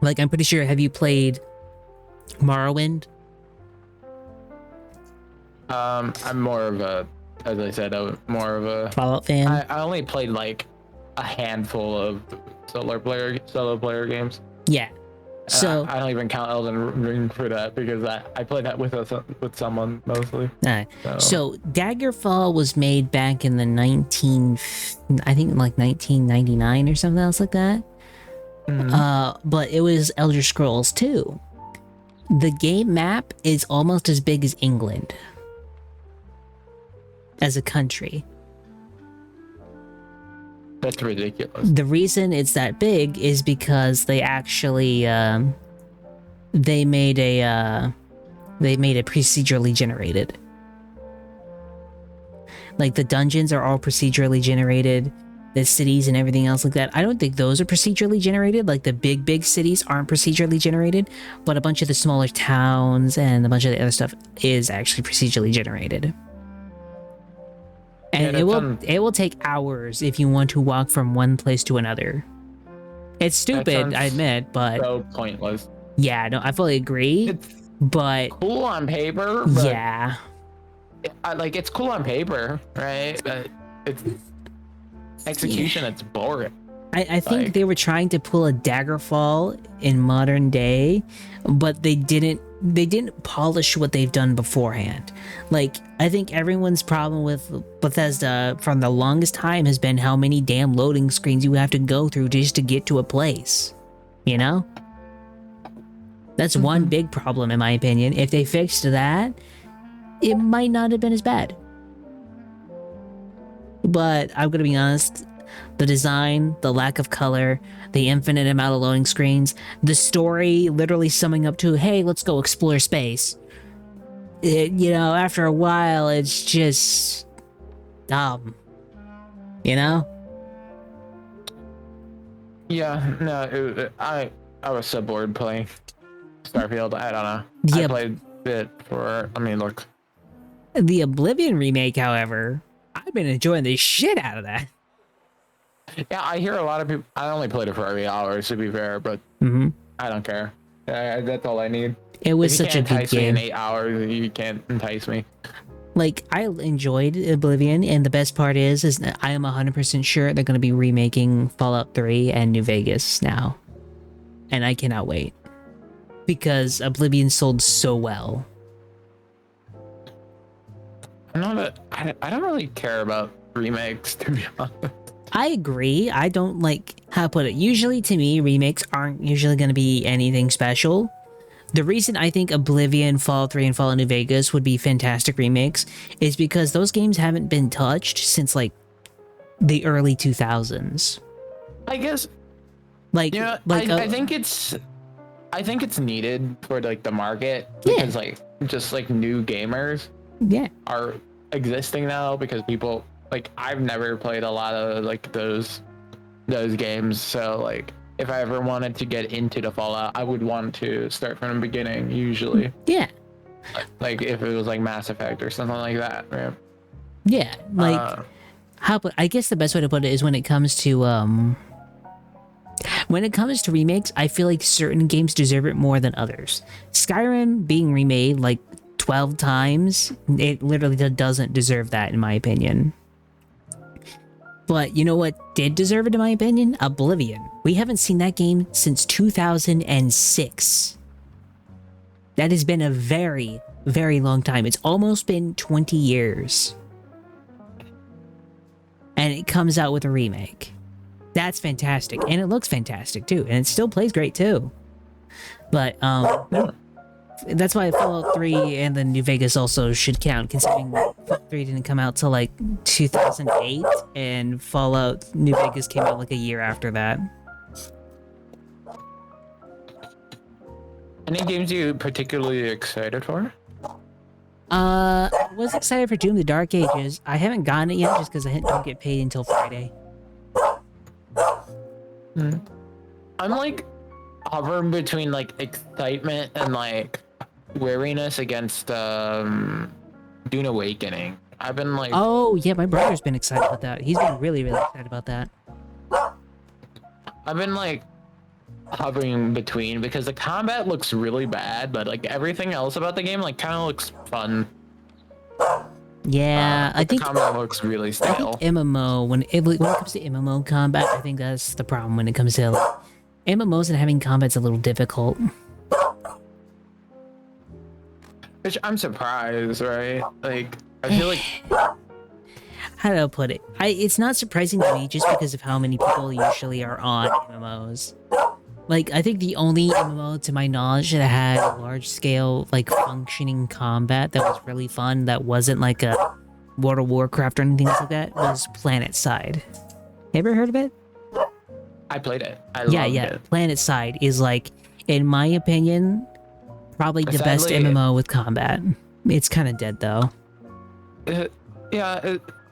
Like, I'm pretty sure. Have you played Morrowind? I'm more of a, as I said, more of a Fallout fan? I only played like a handful of solo player games. Yeah. So I don't even count Elden Ring for that because I played that with someone mostly. So Daggerfall was made back in the I think like 1999 or something else like that. But it was Elder Scrolls 2. The game map is almost as big as England as a country. That's ridiculous. The reason it's that big is because they actually they made a procedurally generated. Like the dungeons are all procedurally generated, the cities and everything else like that. I don't think those are procedurally generated. Like the big cities aren't procedurally generated, but a bunch of the smaller towns and a bunch of the other stuff is actually procedurally generated. And it will take hours if you want to walk from one place to another. It's stupid, I admit, but so pointless. Yeah, no, I fully agree. It's but cool on paper. But yeah, like it's cool on paper, right? But it's execution. It's boring. I think they were trying to pull a Daggerfall in modern day, but they didn't polish what they've done beforehand. Like, I think everyone's problem with Bethesda from the longest time has been how many damn loading screens you have to go through just to get to a place. You know? That's one big problem in my opinion. If they fixed that, it might not have been as bad. But I'm gonna be honest, the design, the lack of color, the infinite amount of loading screens, the story literally summing up to, hey, let's go explore space. You know, after a while, it's just dumb. You know? Yeah, no, I was so bored playing Starfield. I don't know. Yeah. I played it for, look. The Oblivion remake, however, I've been enjoying the shit out of that. Yeah, I hear a lot of people. I only played it for 8 hours, to be fair, but I don't care. That's all I need. It was If you such a can't good entice me in game. 8 hours, you can't entice me. Like, I enjoyed Oblivion, and the best part is that I am 100% sure they're going to be remaking Fallout 3 and New Vegas now. And I cannot wait. Because Oblivion sold so well. I don't really care about remakes, to be honest. I agree. I don't like how to put it. Usually, to me, remakes aren't usually going to be anything special. The reason I think Oblivion, Fallout 3, and Fallout New Vegas would be fantastic remakes is because those games haven't been touched since, like, the early 2000s. I guess, Like, yeah, like I think it's needed for, like, the market. Yeah. Because, like, just, like, new gamers yeah. are existing now because people, like, I've never played a lot of, like, those games. So, like, if I ever wanted to get into the Fallout, I would want to start from the beginning, usually. Yeah. Like, if it was, like, Mass Effect or something like that, right? Yeah. Like, I guess the best way to put it is when it comes to remakes, I feel like certain games deserve it more than others. Skyrim being remade like 12 times, it literally doesn't deserve that, in my opinion. But you know what did deserve it, in my opinion? Oblivion. We haven't seen that game since 2006. That has been a very, very long time. It's almost been 20 years. And it comes out with a remake. That's fantastic. And it looks fantastic too. And it still plays great too. But that's why Fallout 3 and the New Vegas also should count, considering Fallout 3 didn't come out till like 2008 and Fallout New Vegas came out like a year after that. Any games you particularly excited for? I was excited for Doom: The Dark Ages. I haven't gotten it yet just because I don't get paid until Friday. I'm like hovering between like excitement and like weariness against Dune Awakening. I've been like, Oh, yeah, my brother's been excited about that. He's been really, really excited about that. I've been like hovering between because the combat looks really bad, but like everything else about the game like kind of looks fun. Yeah, I think the combat looks really stale. MMO, when it comes to MMO combat, I think that's the problem when it comes to like, MMOs and having combat's a little difficult. Which I'm surprised, right? Like, I feel like How do I put it? It's not surprising to me just because of how many people usually are on MMOs. Like, I think the only MMO, to my knowledge, that had large-scale, like, functioning combat that was really fun, that wasn't like a World of Warcraft or anything like that, was PlanetSide. Ever heard of it? I played it. I Yeah, loved yeah. it. PlanetSide is, like, in my opinion, probably the best Sadly- MMO with combat. It's kind of dead, though.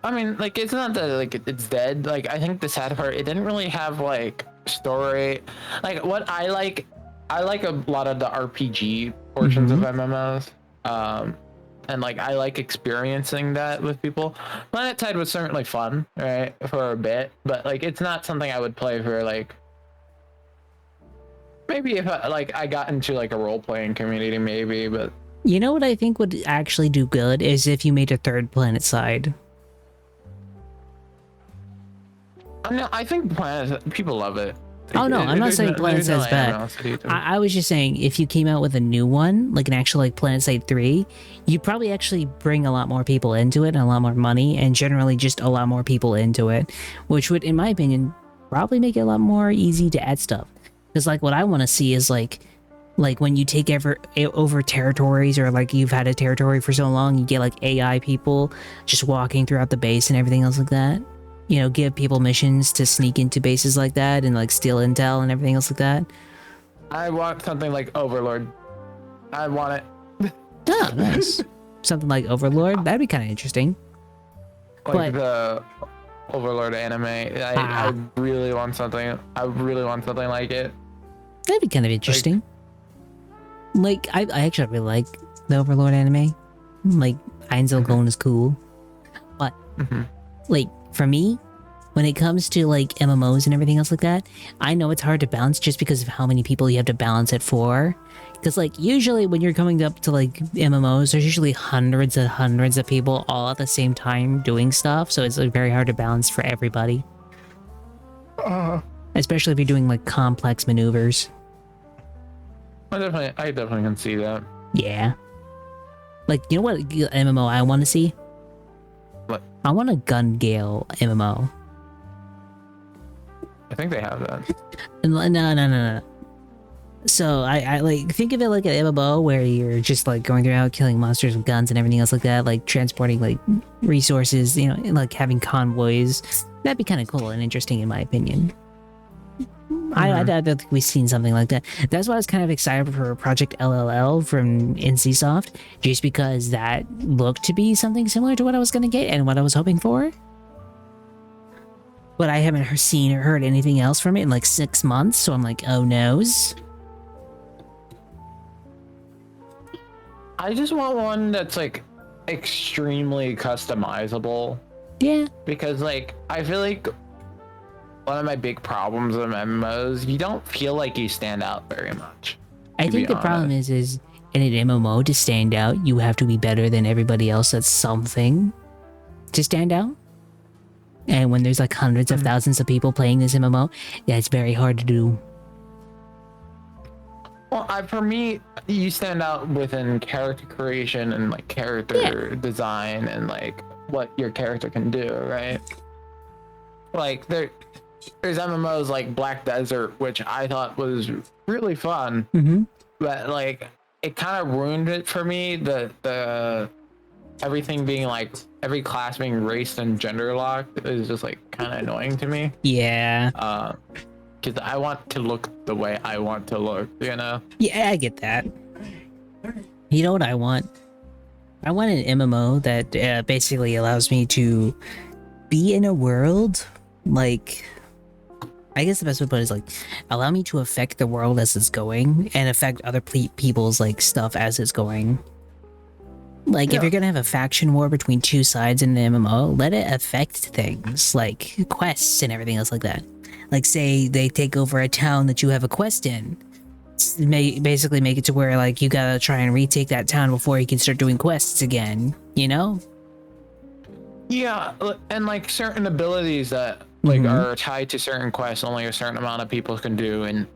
I mean, like, it's not that like it's dead. Like, I think the sad part, it didn't really have like story. Like, what I like a lot of the RPG portions of MMOs. And like I like experiencing that with people. PlanetSide was certainly fun, right, for a bit, but like it's not something I would play for like. Maybe if I got into like a role playing community, maybe, but. You know what I think would actually do good is if you made a third PlanetSide. No, I think people love it. Oh no, I'm not There's saying no- there's PlanetSide's no bad. animosity to it. I was just saying if you came out with a new one, like an actual like PlanetSide 3, you'd probably actually bring a lot more people into it and a lot more money and generally just a lot more people into it, which would, in my opinion, probably make it a lot more easy to add stuff. Because like what I want to see is like when you take over territories, or like you've had a territory for so long, you get like AI people just walking throughout the base and everything else like that. You know, give people missions to sneak into bases like that and like steal intel and everything else like that. I want something like Overlord. I want it. Oh, nice. Something like Overlord, that'd be kind of interesting. Like But- the Overlord anime. I really want something. I really want something like it. That'd be kind of interesting. Like, I actually really like the Overlord anime. Like, Ainzel Gold is cool. But, like, for me, when it comes to like MMOs and everything else like that, I know it's hard to balance just because of how many people you have to balance it for. Because like usually when you're coming up to like MMOs, there's usually hundreds and hundreds of people all at the same time doing stuff, so it's like very hard to balance for everybody. Especially if you're doing like complex maneuvers. I definitely can see that. Yeah. Like, you know what MMO I want to see? What? I want a Gun Gale MMO. I think they have that. No. So I like think of it like an MMO where you're just like going around killing monsters with guns and everything else like that, like transporting like resources, you know, like having convoys. That'd be kind of cool and interesting in my opinion. I don't think we've seen something like that. That's why I was kind of excited for Project LLL from NCSoft, just because that looked to be something similar to what I was going to get and what I was hoping for. But I haven't seen or heard anything else from it in like 6 months, so I'm like, oh noes. I just want one that's like extremely customizable. Yeah. Because like I feel like one of my big problems with MMOs, you don't feel like you stand out very much. I think the problem is in an MMO to stand out, you have to be better than everybody else at something to stand out. And when there's like hundreds of thousands of people playing this MMO, yeah, it's very hard to do. Well, for me, you stand out within character creation and like character design and like what your character can do, right? Like there's MMOs like Black Desert, which I thought was really fun, but like it kind of ruined it for me. The everything being like every class being race and gender locked is just like kind of annoying to me. Yeah. Because I want to look the way I want to look, you know? Yeah, I get that. You know what I want? I want an MMO that basically allows me to be in a world, like, I guess the best way to put it is like, allow me to affect the world as it's going and affect other people's like stuff as it's going. Like, if you're gonna have a faction war between two sides in an MMO, let it affect things, like quests and everything else like that. Like, say they take over a town that you have a quest in. Basically make it to where, like, you gotta try and retake that town before you can start doing quests again, you know? Yeah, and like certain abilities that like are tied to certain quests only a certain amount of people can do, and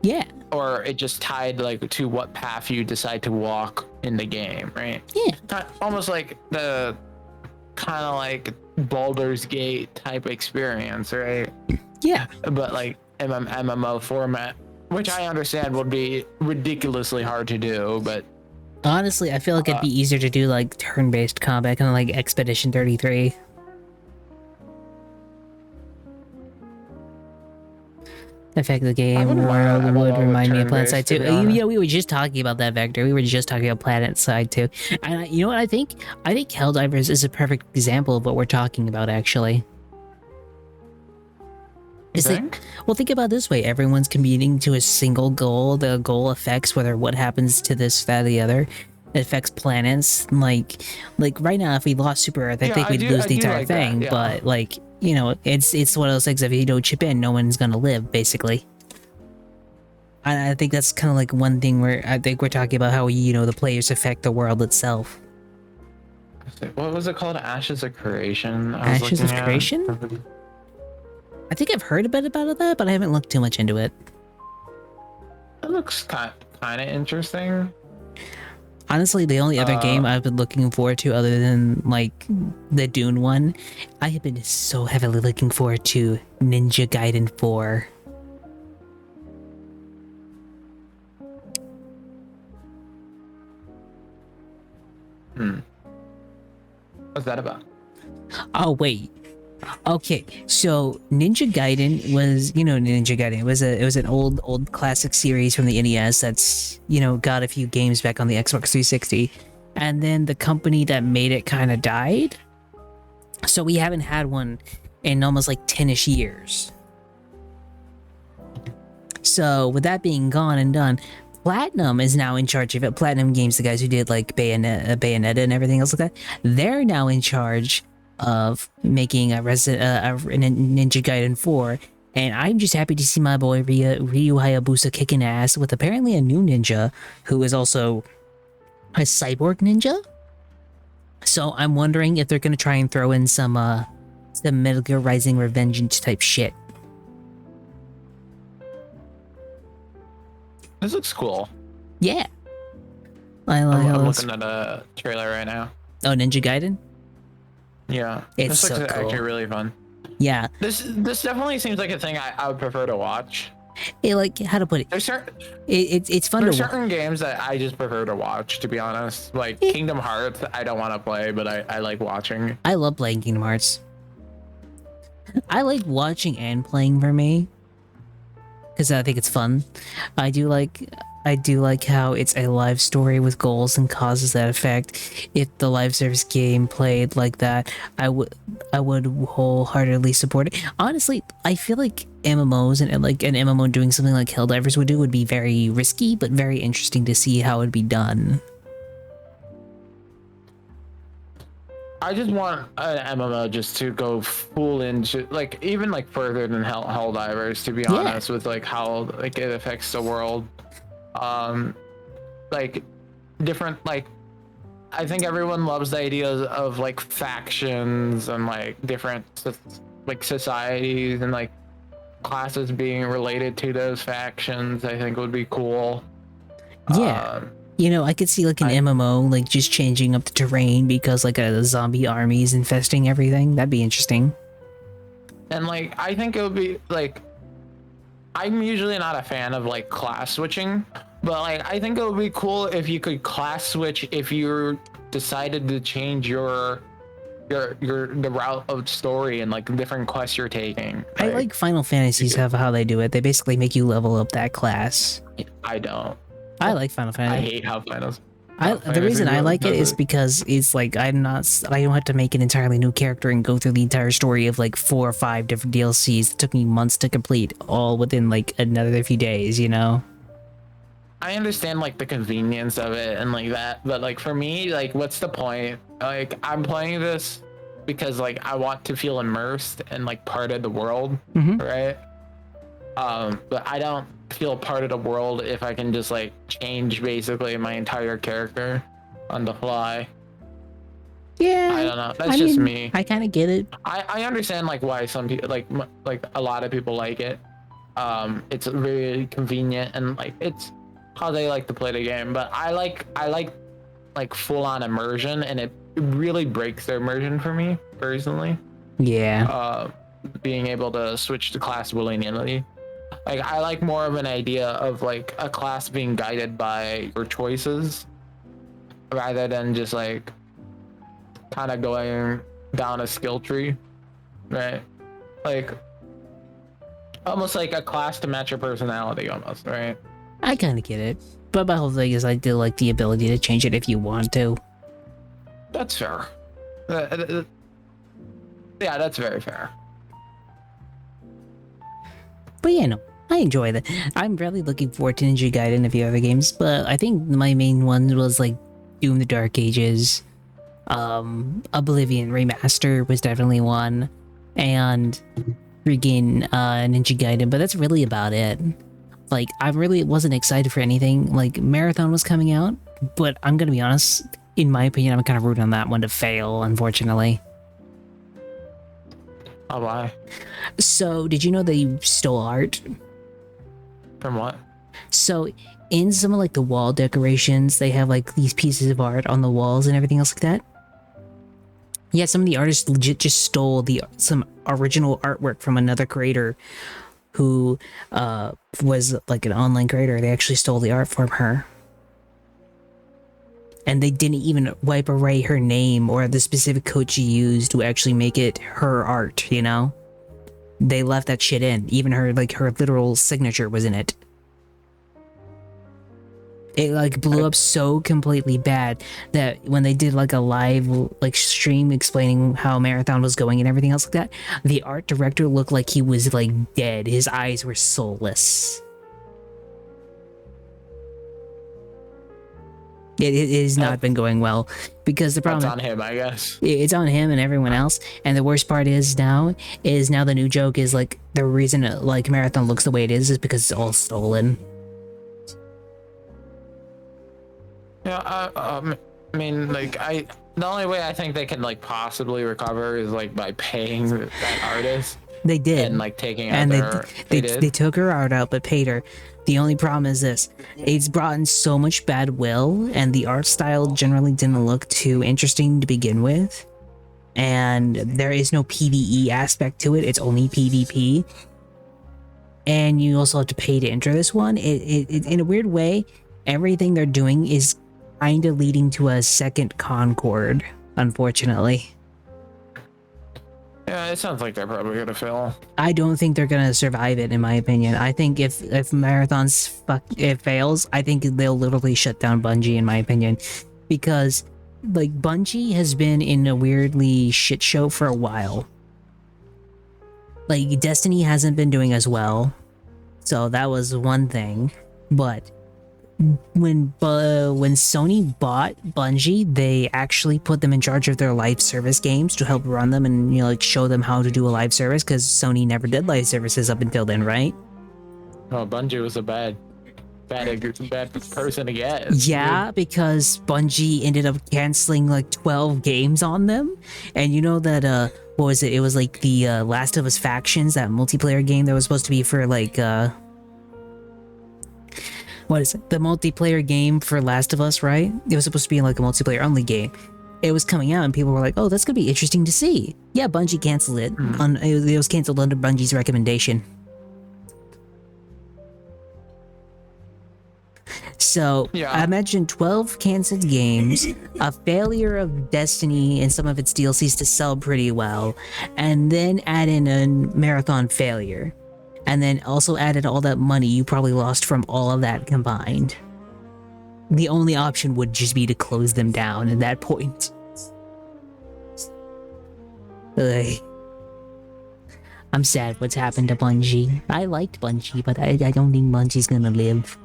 or it just tied like to what path you decide to walk in the game, right? Yeah, almost like the kind of like Baldur's Gate type experience, right? Yeah, but like MMO format, which I understand would be ridiculously hard to do, but honestly I feel like it'd be easier to do like turn-based combat, kind of like Expedition 33. Affect the game world would remind me of Planet Side 2. Yeah, we were just talking about that, Vector. We were just talking about Planet Side 2. And you know what I think? I think Helldivers is a perfect example of what we're talking about, actually. Well, think about it this way. Everyone's competing to a single goal. The goal affects whether what happens to this, that, or the other. It affects planets. Like right now, if we lost Super Earth, I think we'd lose the entire thing. That, but like, you know, it's one of those things. If you don't chip in, no one's gonna live, basically. I think that's kind of like one thing where I think we're talking about how, you know, the players affect the world itself. What was it called? Ashes of Creation? Ashes of Creation? I think I've heard a bit about that, but I haven't looked too much into it. It looks kind of interesting. Honestly, the only other game I've been looking forward to other than, like, the Dune one, I have been so heavily looking forward to Ninja Gaiden 4. What's that about? Oh, wait. Okay, so Ninja Gaiden was, you know, Ninja Gaiden. It was an old classic series from the NES that's, you know, got a few games back on the Xbox 360, and then the company that made it kind of died. So we haven't had one in almost like 10-ish years. So with that being gone and done, Platinum is now in charge of it. Platinum Games, the guys who did like Bayonetta and everything else like that, they're now in charge of making a Ninja Gaiden 4, and I'm just happy to see my boy Ryu Hayabusa kicking ass with apparently a new ninja who is also a cyborg ninja. So I'm wondering if they're gonna try and throw in some Metal Gear Rising Revengeance type shit. This looks cool. Yeah. I'm looking at a trailer right now. Oh, Ninja Gaiden? Yeah, It's this so looks cool. actually really fun. Yeah. This definitely seems like a thing I would prefer to watch. It, like, how to put it? There's certain It's fun to there's watch. certain games that I just prefer to watch, to be honest. Like Kingdom Hearts, I don't want to play, but I like watching. I love playing Kingdom Hearts. I like watching and playing for me, because I think it's fun. I do like how it's a live story with goals and causes that affect. If the live service game played like that, I would wholeheartedly support it. Honestly, I feel like MMOs and like an MMO doing something like Helldivers would do would be very risky, but very interesting to see how it'd be done. I just want an MMO just to go full into like even like further than Helldivers, to be honest, with like how like it affects the world. Like different, like I think everyone loves the ideas of like factions and like different like societies and like classes being related to those factions. I think would be cool. Yeah. You know, I could see like an MMO like just changing up the terrain because like a zombie army is infesting everything. That'd be interesting. And like I think it would be like, I'm usually not a fan of like class switching, but like I think it would be cool if you could class switch if you decided to change the route of story and like different quests you're taking. I like Final Fantasies have how they do it. They basically make you level up that class. I don't. I like Final I Fantasy. hate how The reason I like it is because it's like I don't have to make an entirely new character and go through the entire story of like 4 or 5 different DLCs that took me months to complete, all within like another few days, you know? I understand like the convenience of it and like that, but like for me, like what's the point? Like I'm playing this because like I want to feel immersed and like part of the world, right? But I don't feel part of the world if I can just like change basically my entire character on the fly. Yeah, I don't know. That's just me. I kind of get it. I understand like why some people like a lot of people like it. It's really convenient and like it's how they like to play the game. But I like full on immersion, and it really breaks the immersion for me personally. Yeah. Being able to switch to class willy-nilly. Like I like more of an idea of like a class being guided by your choices rather than just like kind of going down a skill tree, right? Like almost like a class to match your personality almost, right? I kind of get it. But my whole thing is I do like the ability to change it if you want to. That's fair. Yeah, that's very fair. But yeah, no, I enjoy that. I'm really looking forward to Ninja Gaiden and a few other games, but I think my main one was like Doom the Dark Ages. Oblivion Remaster was definitely one, and freaking Ninja Gaiden, but that's really about it. Like, I really wasn't excited for anything. Like, Marathon was coming out, but I'm gonna be honest, in my opinion, I'm kind of rooting on that one to fail, unfortunately. Oh, why? So, did you know they stole art? From what? So, in some of like the wall decorations, they have like these pieces of art on the walls and everything else like that. Yeah, some of the artists legit just stole some original artwork from another creator who was like an online creator. They actually stole the art from her. And they didn't even wipe away her name or the specific code she used to actually make it her art, you know? They left that shit in. Even her literal signature was in it. It like blew up so completely bad that when they did like a live like stream explaining how Marathon was going and everything else like that, the art director looked like he was like dead. His eyes were soulless. It has not been going well because the That's problem on him, I guess. it's on him and everyone else. And the worst part is now the new joke is like the reason like Marathon looks the way it is because it's all stolen. Yeah, I mean, like, the only way I think they can like possibly recover is like by paying that artist They did. and like taking out And their. they took her art out but paid her. The only problem is this: it's brought in so much bad will, and the art style generally didn't look too interesting to begin with. And there is no PvE aspect to it; it's only PvP. And you also have to pay to enter this one. It in a weird way, everything they're doing is kind of leading to a second Concord, unfortunately. Yeah, it sounds like they're probably gonna fail. I don't think they're gonna survive it, in my opinion. I think if it fails, I think they'll literally shut down Bungie, in my opinion, because like Bungie has been in a weirdly shit show for a while. Like Destiny hasn't been doing as well, so that was one thing. But when Sony bought Bungie, they actually put them in charge of their live service games to help run them and like show them how to do a live service, because Sony never did live services up until then, right? Oh, Bungie was a bad person to get. Yeah, because Bungie ended up canceling like 12 games on them, and you know that what was it? It was like the Last of Us Factions, that multiplayer game that was supposed to be for like what is it? The multiplayer game for Last of Us, right? It was supposed to be like a multiplayer only game. It was coming out and people were like, oh, that's gonna be interesting to see. Yeah, Bungie canceled it. It was canceled under Bungie's recommendation. So Yeah. I imagine 12 canceled games, a failure of Destiny and some of its DLCs to sell pretty well, and then add in a Marathon failure. And then also added all that money you probably lost from all of that combined. The only option would just be to close them down at that point. Ugh. I'm sad what's happened to Bungie. I liked Bungie, but I don't think Bungie's gonna live.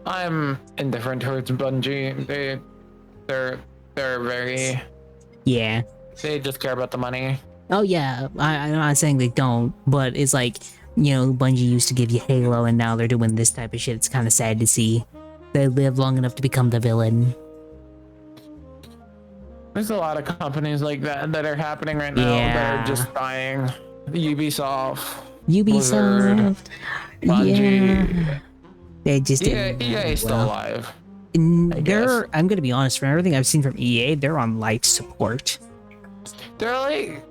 I'm indifferent towards Bungie. They're very. Yeah. They just care about the money. Oh yeah, I'm not saying they don't, but it's like, you know, Bungie used to give you Halo and now they're doing this type of shit. It's kind of sad to see. They lived long enough to become the villain. There's a lot of companies like that are happening right now that are just dying. Ubisoft, Blizzard, Bungie. Yeah. They just didn't. EA is still alive. They're, I'm gonna be honest, from everything I've seen from EA, they're on life support. They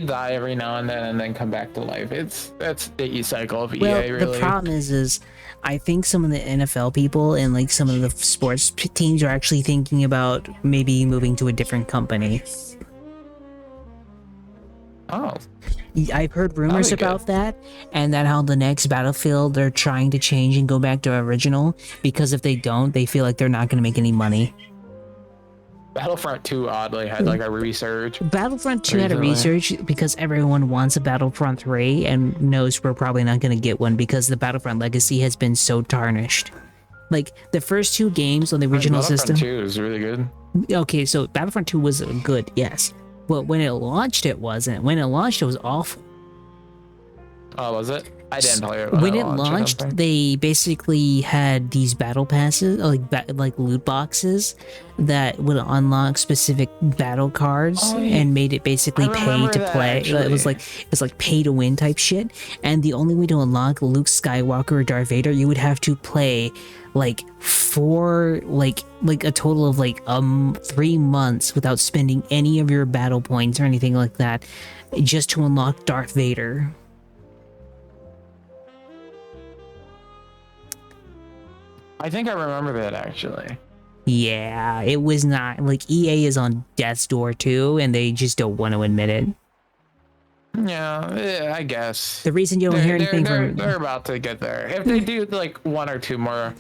die every now and then come back to life. That's the cycle of Well, EA, really. the problem is I think some of the NFL people and like some of the sports teams are actually thinking about maybe moving to a different company. Oh. I've heard rumors That'd be about that, and that how the next Battlefield they're trying to change and go back to original, because if they don't, they feel like they're not going to make any money. Battlefront 2 oddly had like a research. Battlefront 2 had a recently. research because everyone wants a Battlefront 3 and knows we're probably not going to get one because the Battlefront legacy has been so tarnished. Like the first two games on the original system. Battlefront 2 is really good. Okay, so Battlefront 2 was good, yes. But when it launched, it wasn't. When it launched, it was awful. Oh, was it? I didn't play it When it I don't launched, think. they basically had these battle passes, like loot boxes, that would unlock specific battle cards and made it basically I pay remember to that, play. It was actually. like pay to win type shit. And the only way to unlock Luke Skywalker or Darth Vader, you would have to play like a total of 3 months without spending any of your battle points or anything like that, just to unlock Darth Vader. I think I remember that actually. Yeah, it was not like EA is on death's door too, and they just don't want to admit it. Yeah, I guess. The reason you don't hear anything from they're about to get there. If they do like one or two more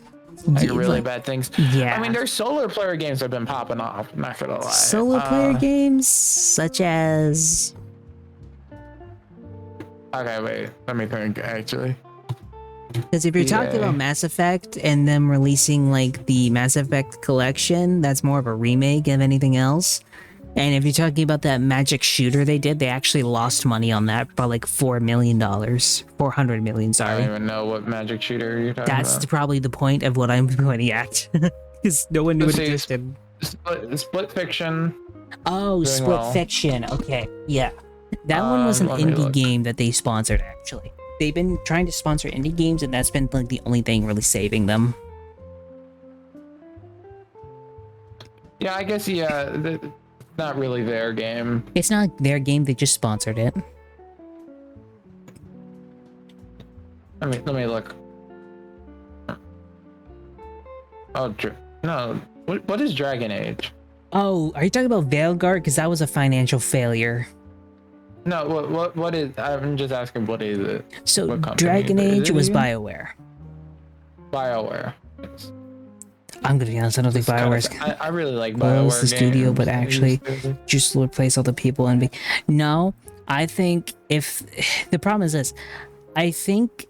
really bad things. Yeah. I mean, their solar player games have been popping off, not gonna lie. solo player games such as Okay, wait. Let me think, actually. Because if you're talking EA. about Mass Effect and them releasing like the Mass Effect collection, that's more of a remake of anything else. And if you're talking about that magic shooter they did, they actually lost money on that by like $4 million. 400 million, I sorry. don't even know what magic shooter you're talking That's about. probably the point of what I'm pointing at. Because no one knew Let's it see. existed. Split Fiction. Oh, Doing Split well. Fiction. Okay, yeah. That one was an let me indie look. game that they sponsored, actually. They've been trying to sponsor indie games, and that's been like the only thing really saving them. Yeah, I guess not really their game. It's not their game, they just sponsored it. Let me look. Oh, no. What is Dragon Age? Oh, are you talking about Veilguard? Because that was a financial failure. No, what is? I'm just asking. What is it? So What company Dragon is it Age was again? BioWare. BioWare. I'm gonna be honest, I don't think It's kinda- BioWare's I really like close BioWare the studio, games. but actually It's- just replace all the people and be. No, I think if the problem is this, I think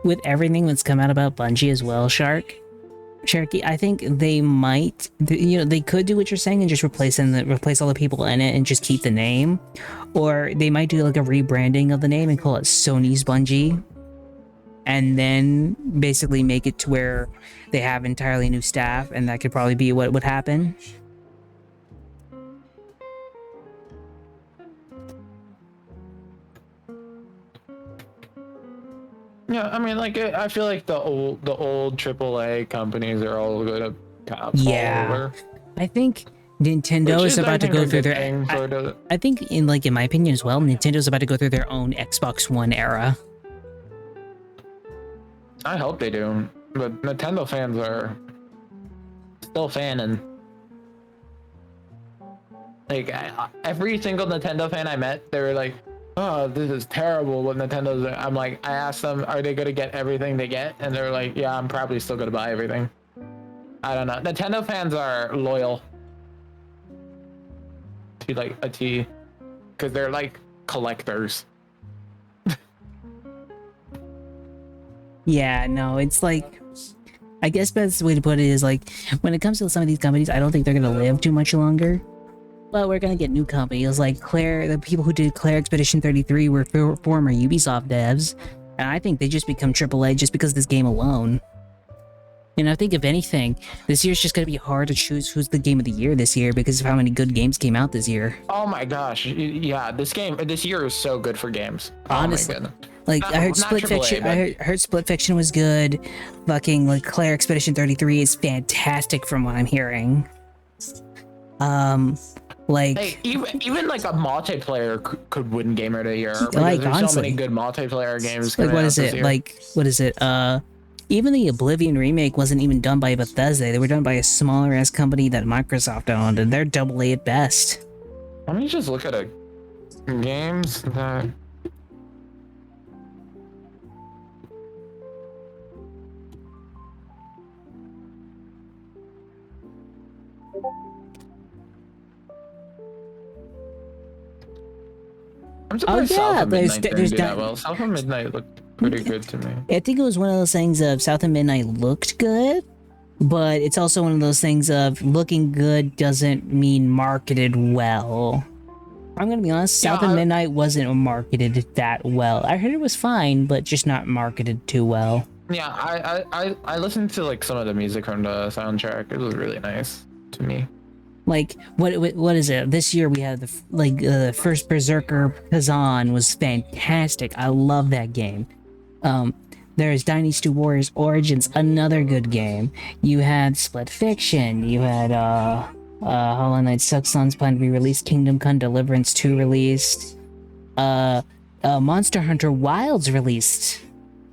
with everything that's come out about Bungie as well, Sharky, I think they might, they could do what you're saying and just replace all the people in it and just keep the name, or they might do like a rebranding of the name and call it Sony's Bungie, and then basically make it to where they have entirely new staff, and that could probably be what would happen. Yeah, I mean, like I feel like the old AAA companies are all gonna kind of fall Yeah. over. I think Nintendo Which is about to I think, go a through good their. thing for the- I think in my opinion as well, Nintendo's about to go through their own Xbox One era. I hope they do, but Nintendo fans are still fanning. Like every single Nintendo fan I met, they were like, "Oh, this is terrible." What Nintendo's doing. I'm like, I asked them, "Are they gonna get everything they get?" And they're like, "Yeah, I'm probably still gonna buy everything." I don't know. Nintendo fans are loyal to like a T, because they're like collectors. Yeah, no, it's like, I guess best way to put it is like, when it comes to some of these companies, I don't think they're gonna live too much longer. But we're gonna get new companies like Claire. The people who did Claire Expedition 33 were former Ubisoft devs, and I think they just become AAA just because of this game alone. And I think if anything, this year's just gonna be hard to choose who's the game of the year this year because of how many good games came out this year. Oh my gosh, yeah, this year is so good for games. Honestly. Oh my goodness. Like Not- I heard not Split AAA, Fiction. but- I heard Split Fiction was good. Fucking like Claire Expedition 33 is fantastic from what I'm hearing. Like Hey, even like a multiplayer could win Gamer of the Year. Because Like, there's so honestly. many good multiplayer games. like coming what out is this it? year. Like what is it? Even the Oblivion remake wasn't even done by Bethesda. They were done by a smaller ass company that Microsoft owned, and they're AA at best. Let me just look at games that. I'm surprised yeah, South of there's- Midnight didn't there's do that- that well. South of Midnight looked pretty good to me. I think it was one of those things of South of Midnight looked good, but it's also one of those things of looking good doesn't mean marketed well. I'm gonna be honest, Yeah, South of I- Midnight wasn't marketed that well. I heard it was fine, but just not marketed too well. Yeah, I listened to like some of the music from the soundtrack. It was really nice to me. Like what is it? This year we had the first Berserker Kazan was fantastic. I love that game. There's Dynasty Warriors Origins, another good game. You had Split Fiction. You had Hollow Knight Suxon's plan to be released. Kingdom Come Deliverance 2 released. Monster Hunter Wilds released.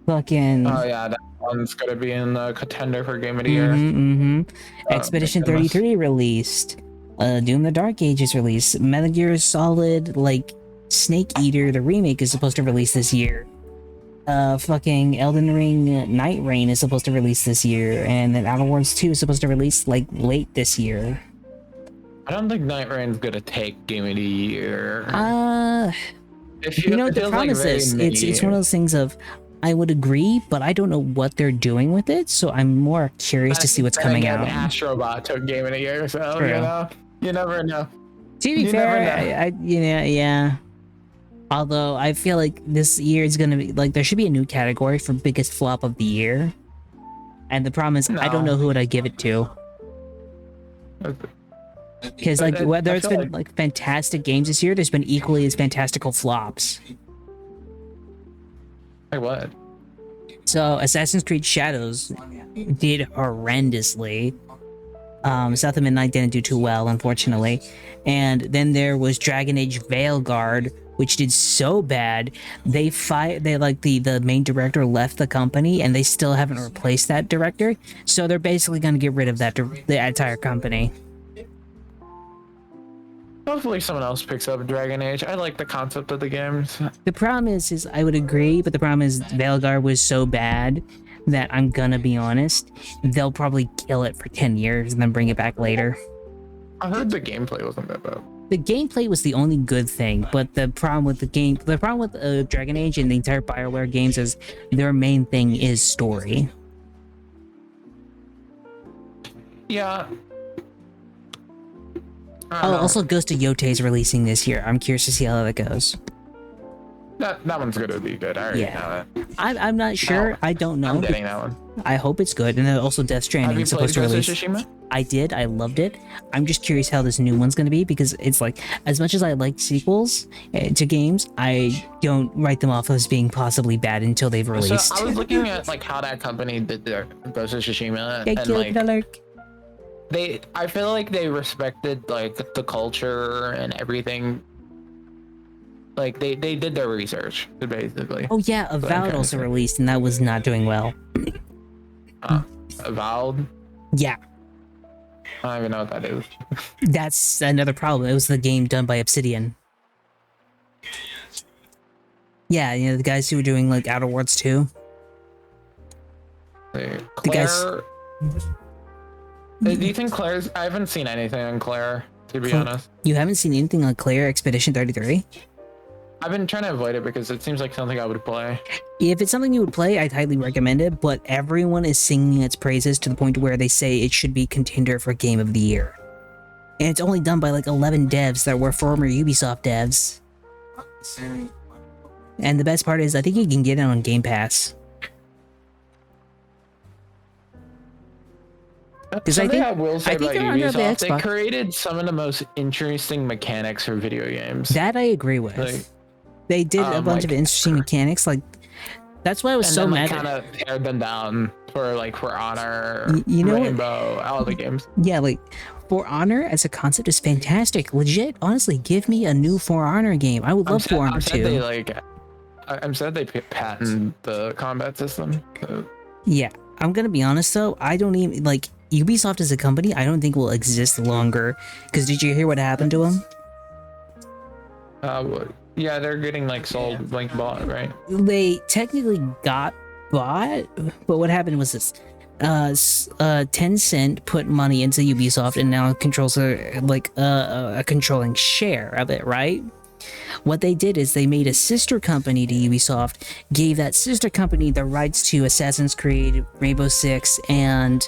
Fucking. Oh yeah, that one's gonna be in the contender for Game of the Year. Mm-hmm. Oh, Expedition my goodness. 33 released. Doom the Dark Ages released. Metal Gear Solid, like, Snake Eater, the remake is supposed to release this year. Fucking Elden Ring Night Rain is supposed to release this year. And then Outer Worlds 2 is supposed to release, like, late this year. I don't think Night Rain's gonna take Game of the Year. You know what It the feels problem like is very this? It's one of those things of I would agree, but I don't know what they're doing with it, so I'm more curious to see what's coming out. Astrobot took Game of the Year, so True. you know, you never know. To be You fair, never know. yeah. Although I feel like this year is gonna be like there should be a new category for biggest flop of the year, and the problem is I don't know who would I give it to. Because like whether it's been like fantastic games this year, there's been equally as fantastical flops. Like what? So Assassin's Creed Shadows did horrendously. South of Midnight didn't do too well, unfortunately. And then there was Dragon Age Veilguard, which did so bad they like the main director left the company, and they still haven't replaced that director. So they're basically going to get rid of the entire company. Hopefully someone else picks up Dragon Age. I like the concept of the games. The problem is I would agree, but the problem is Veilguard was so bad that I'm gonna be honest, they'll probably kill it for 10 years and then bring it back later. I heard the gameplay wasn't that bad. The gameplay was the only good thing, but the problem with Dragon Age and the entire BioWare games is their main thing is story. Yeah. Oh, also Ghost of Yote is releasing this year. I'm curious to see how that goes. That one's gonna be good. I already know that. I'm not sure. I don't know. I'm getting that one. I hope it's good. And then also Death Stranding is supposed to release. Tsushima? I did. I loved it. I'm just curious how this new one's going to be, because it's like, as much as I like sequels to games, I don't write them off as being possibly bad until they've released. So I was looking at like how that company did their Ghost of Tsushima, Thank and you, like Dalek. I feel like they respected like the culture and everything. Like they did their research basically. Oh yeah, Avowed also released, and that was not doing well. Avowed? Yeah. I don't even know what that is. That's another problem. It was the game done by Obsidian. Yeah, you know, the guys who were doing like Outer Worlds 2. Claire, The guys. do you think Claire's? I haven't seen anything on Claire, to be honest. You haven't seen anything on Claire Expedition 33? I've been trying to avoid it because it seems like something I would play. If it's something you would play, I'd highly recommend it, but everyone is singing its praises to the point where they say it should be contender for Game of the Year. And it's only done by like 11 devs that were former Ubisoft devs. And the best part is, I think you can get it on Game Pass. Something I will say about they're under the Ubisoft, they Xbox. created some of the most interesting mechanics for video games. That I agree with. Like, they did a bunch of interesting mechanics, like that's why I was so mad. Kind of teared them down for Honor, you know Rainbow, all the games. Yeah, like For Honor as a concept is fantastic. Legit, honestly, give me a new For Honor game. I would love For Honor 2. I'm sad they patented the combat system. Yeah, I'm gonna be honest though. I don't even like Ubisoft as a company. I don't think will exist longer. Because did you hear what happened to them? Yeah, they're getting sold, bought, right? They technically got bought, but what happened was this: Tencent put money into Ubisoft and now controls a controlling share of it, right? What they did is they made a sister company to Ubisoft, gave that sister company the rights to Assassin's Creed, Rainbow Six, and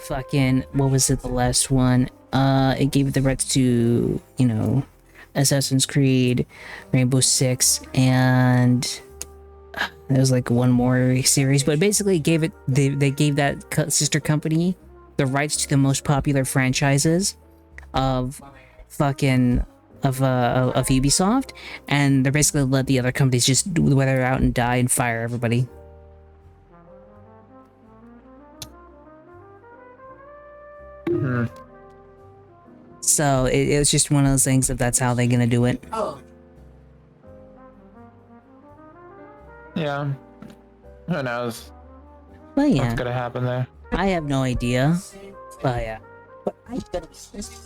fucking what was it? The last one. It gave it the rights to Assassin's Creed, Rainbow Six, and there was one more series, but basically they gave that sister company the rights to the most popular franchises of Ubisoft, and they're basically let the other companies just weather out and die and fire everybody. Mm-hmm. So it was just one of those things, if that's how they're gonna do it. Yeah. Who knows Well, yeah, what's gonna happen there? I have no idea. But yeah, but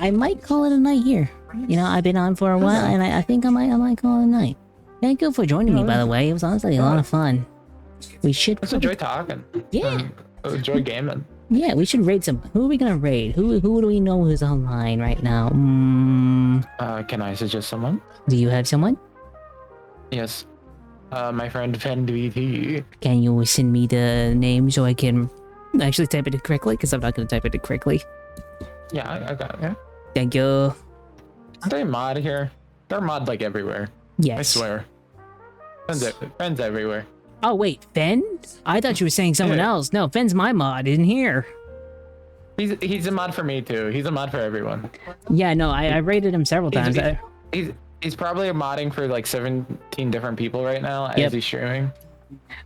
I might call it a night here. I've been on for a while, and I think I might call it a night. Thank you for joining me, by the way. It was honestly a lot of fun. We should Let's enjoy talking. Yeah. Enjoy gaming. Yeah, we should raid some. Who are we gonna raid? Who do we know who's online right now? Can I suggest someone? Do you have someone? Yes. My friend FenDVT. Can you send me the name so I can actually type it in correctly? Because I'm not going to type it in correctly. Yeah, I got it. Yeah. Thank you. Aren't they mod here? They're mod like everywhere. Yes. I swear. Friends everywhere. Oh, wait, Fen? I thought you were saying someone Yeah. else. No, Fen's my mod in here. He's a mod for me too. He's a mod for everyone. Yeah, no, I rated him several times. He's probably modding for like 17 different people right now as Yep. he's streaming.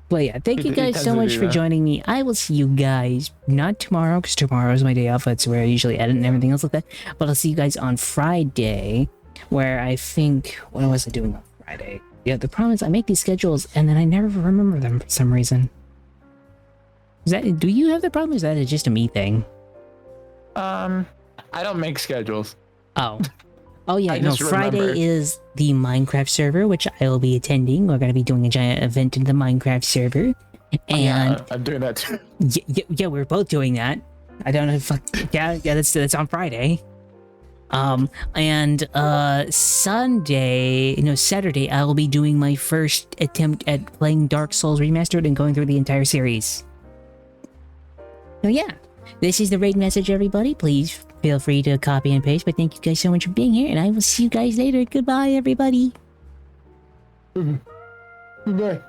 But yeah, thank you He guys tends so to much do for that. joining me. I will see you guys, not tomorrow, because tomorrow is my day off. That's where I usually edit and everything else like that. But I'll see you guys on Friday, where I think, what was I doing on Friday? Yeah, the problem is I make these schedules and then I never remember them for some reason. Do you have the problem, or is that just a me thing? I don't make schedules. Oh. Oh yeah, I no, just Friday remember. is the Minecraft server, which I will be attending. We're going to be doing a giant event in the Minecraft server. And Yeah, I'm doing that too. yeah, we're both doing that. I don't know if yeah, that's on Friday. And Saturday, I will be doing my first attempt at playing Dark Souls Remastered and going through the entire series. So yeah, this is the raid message, everybody. Please feel free to copy and paste, but thank you guys so much for being here, and I will see you guys later. Goodbye, everybody. Bye.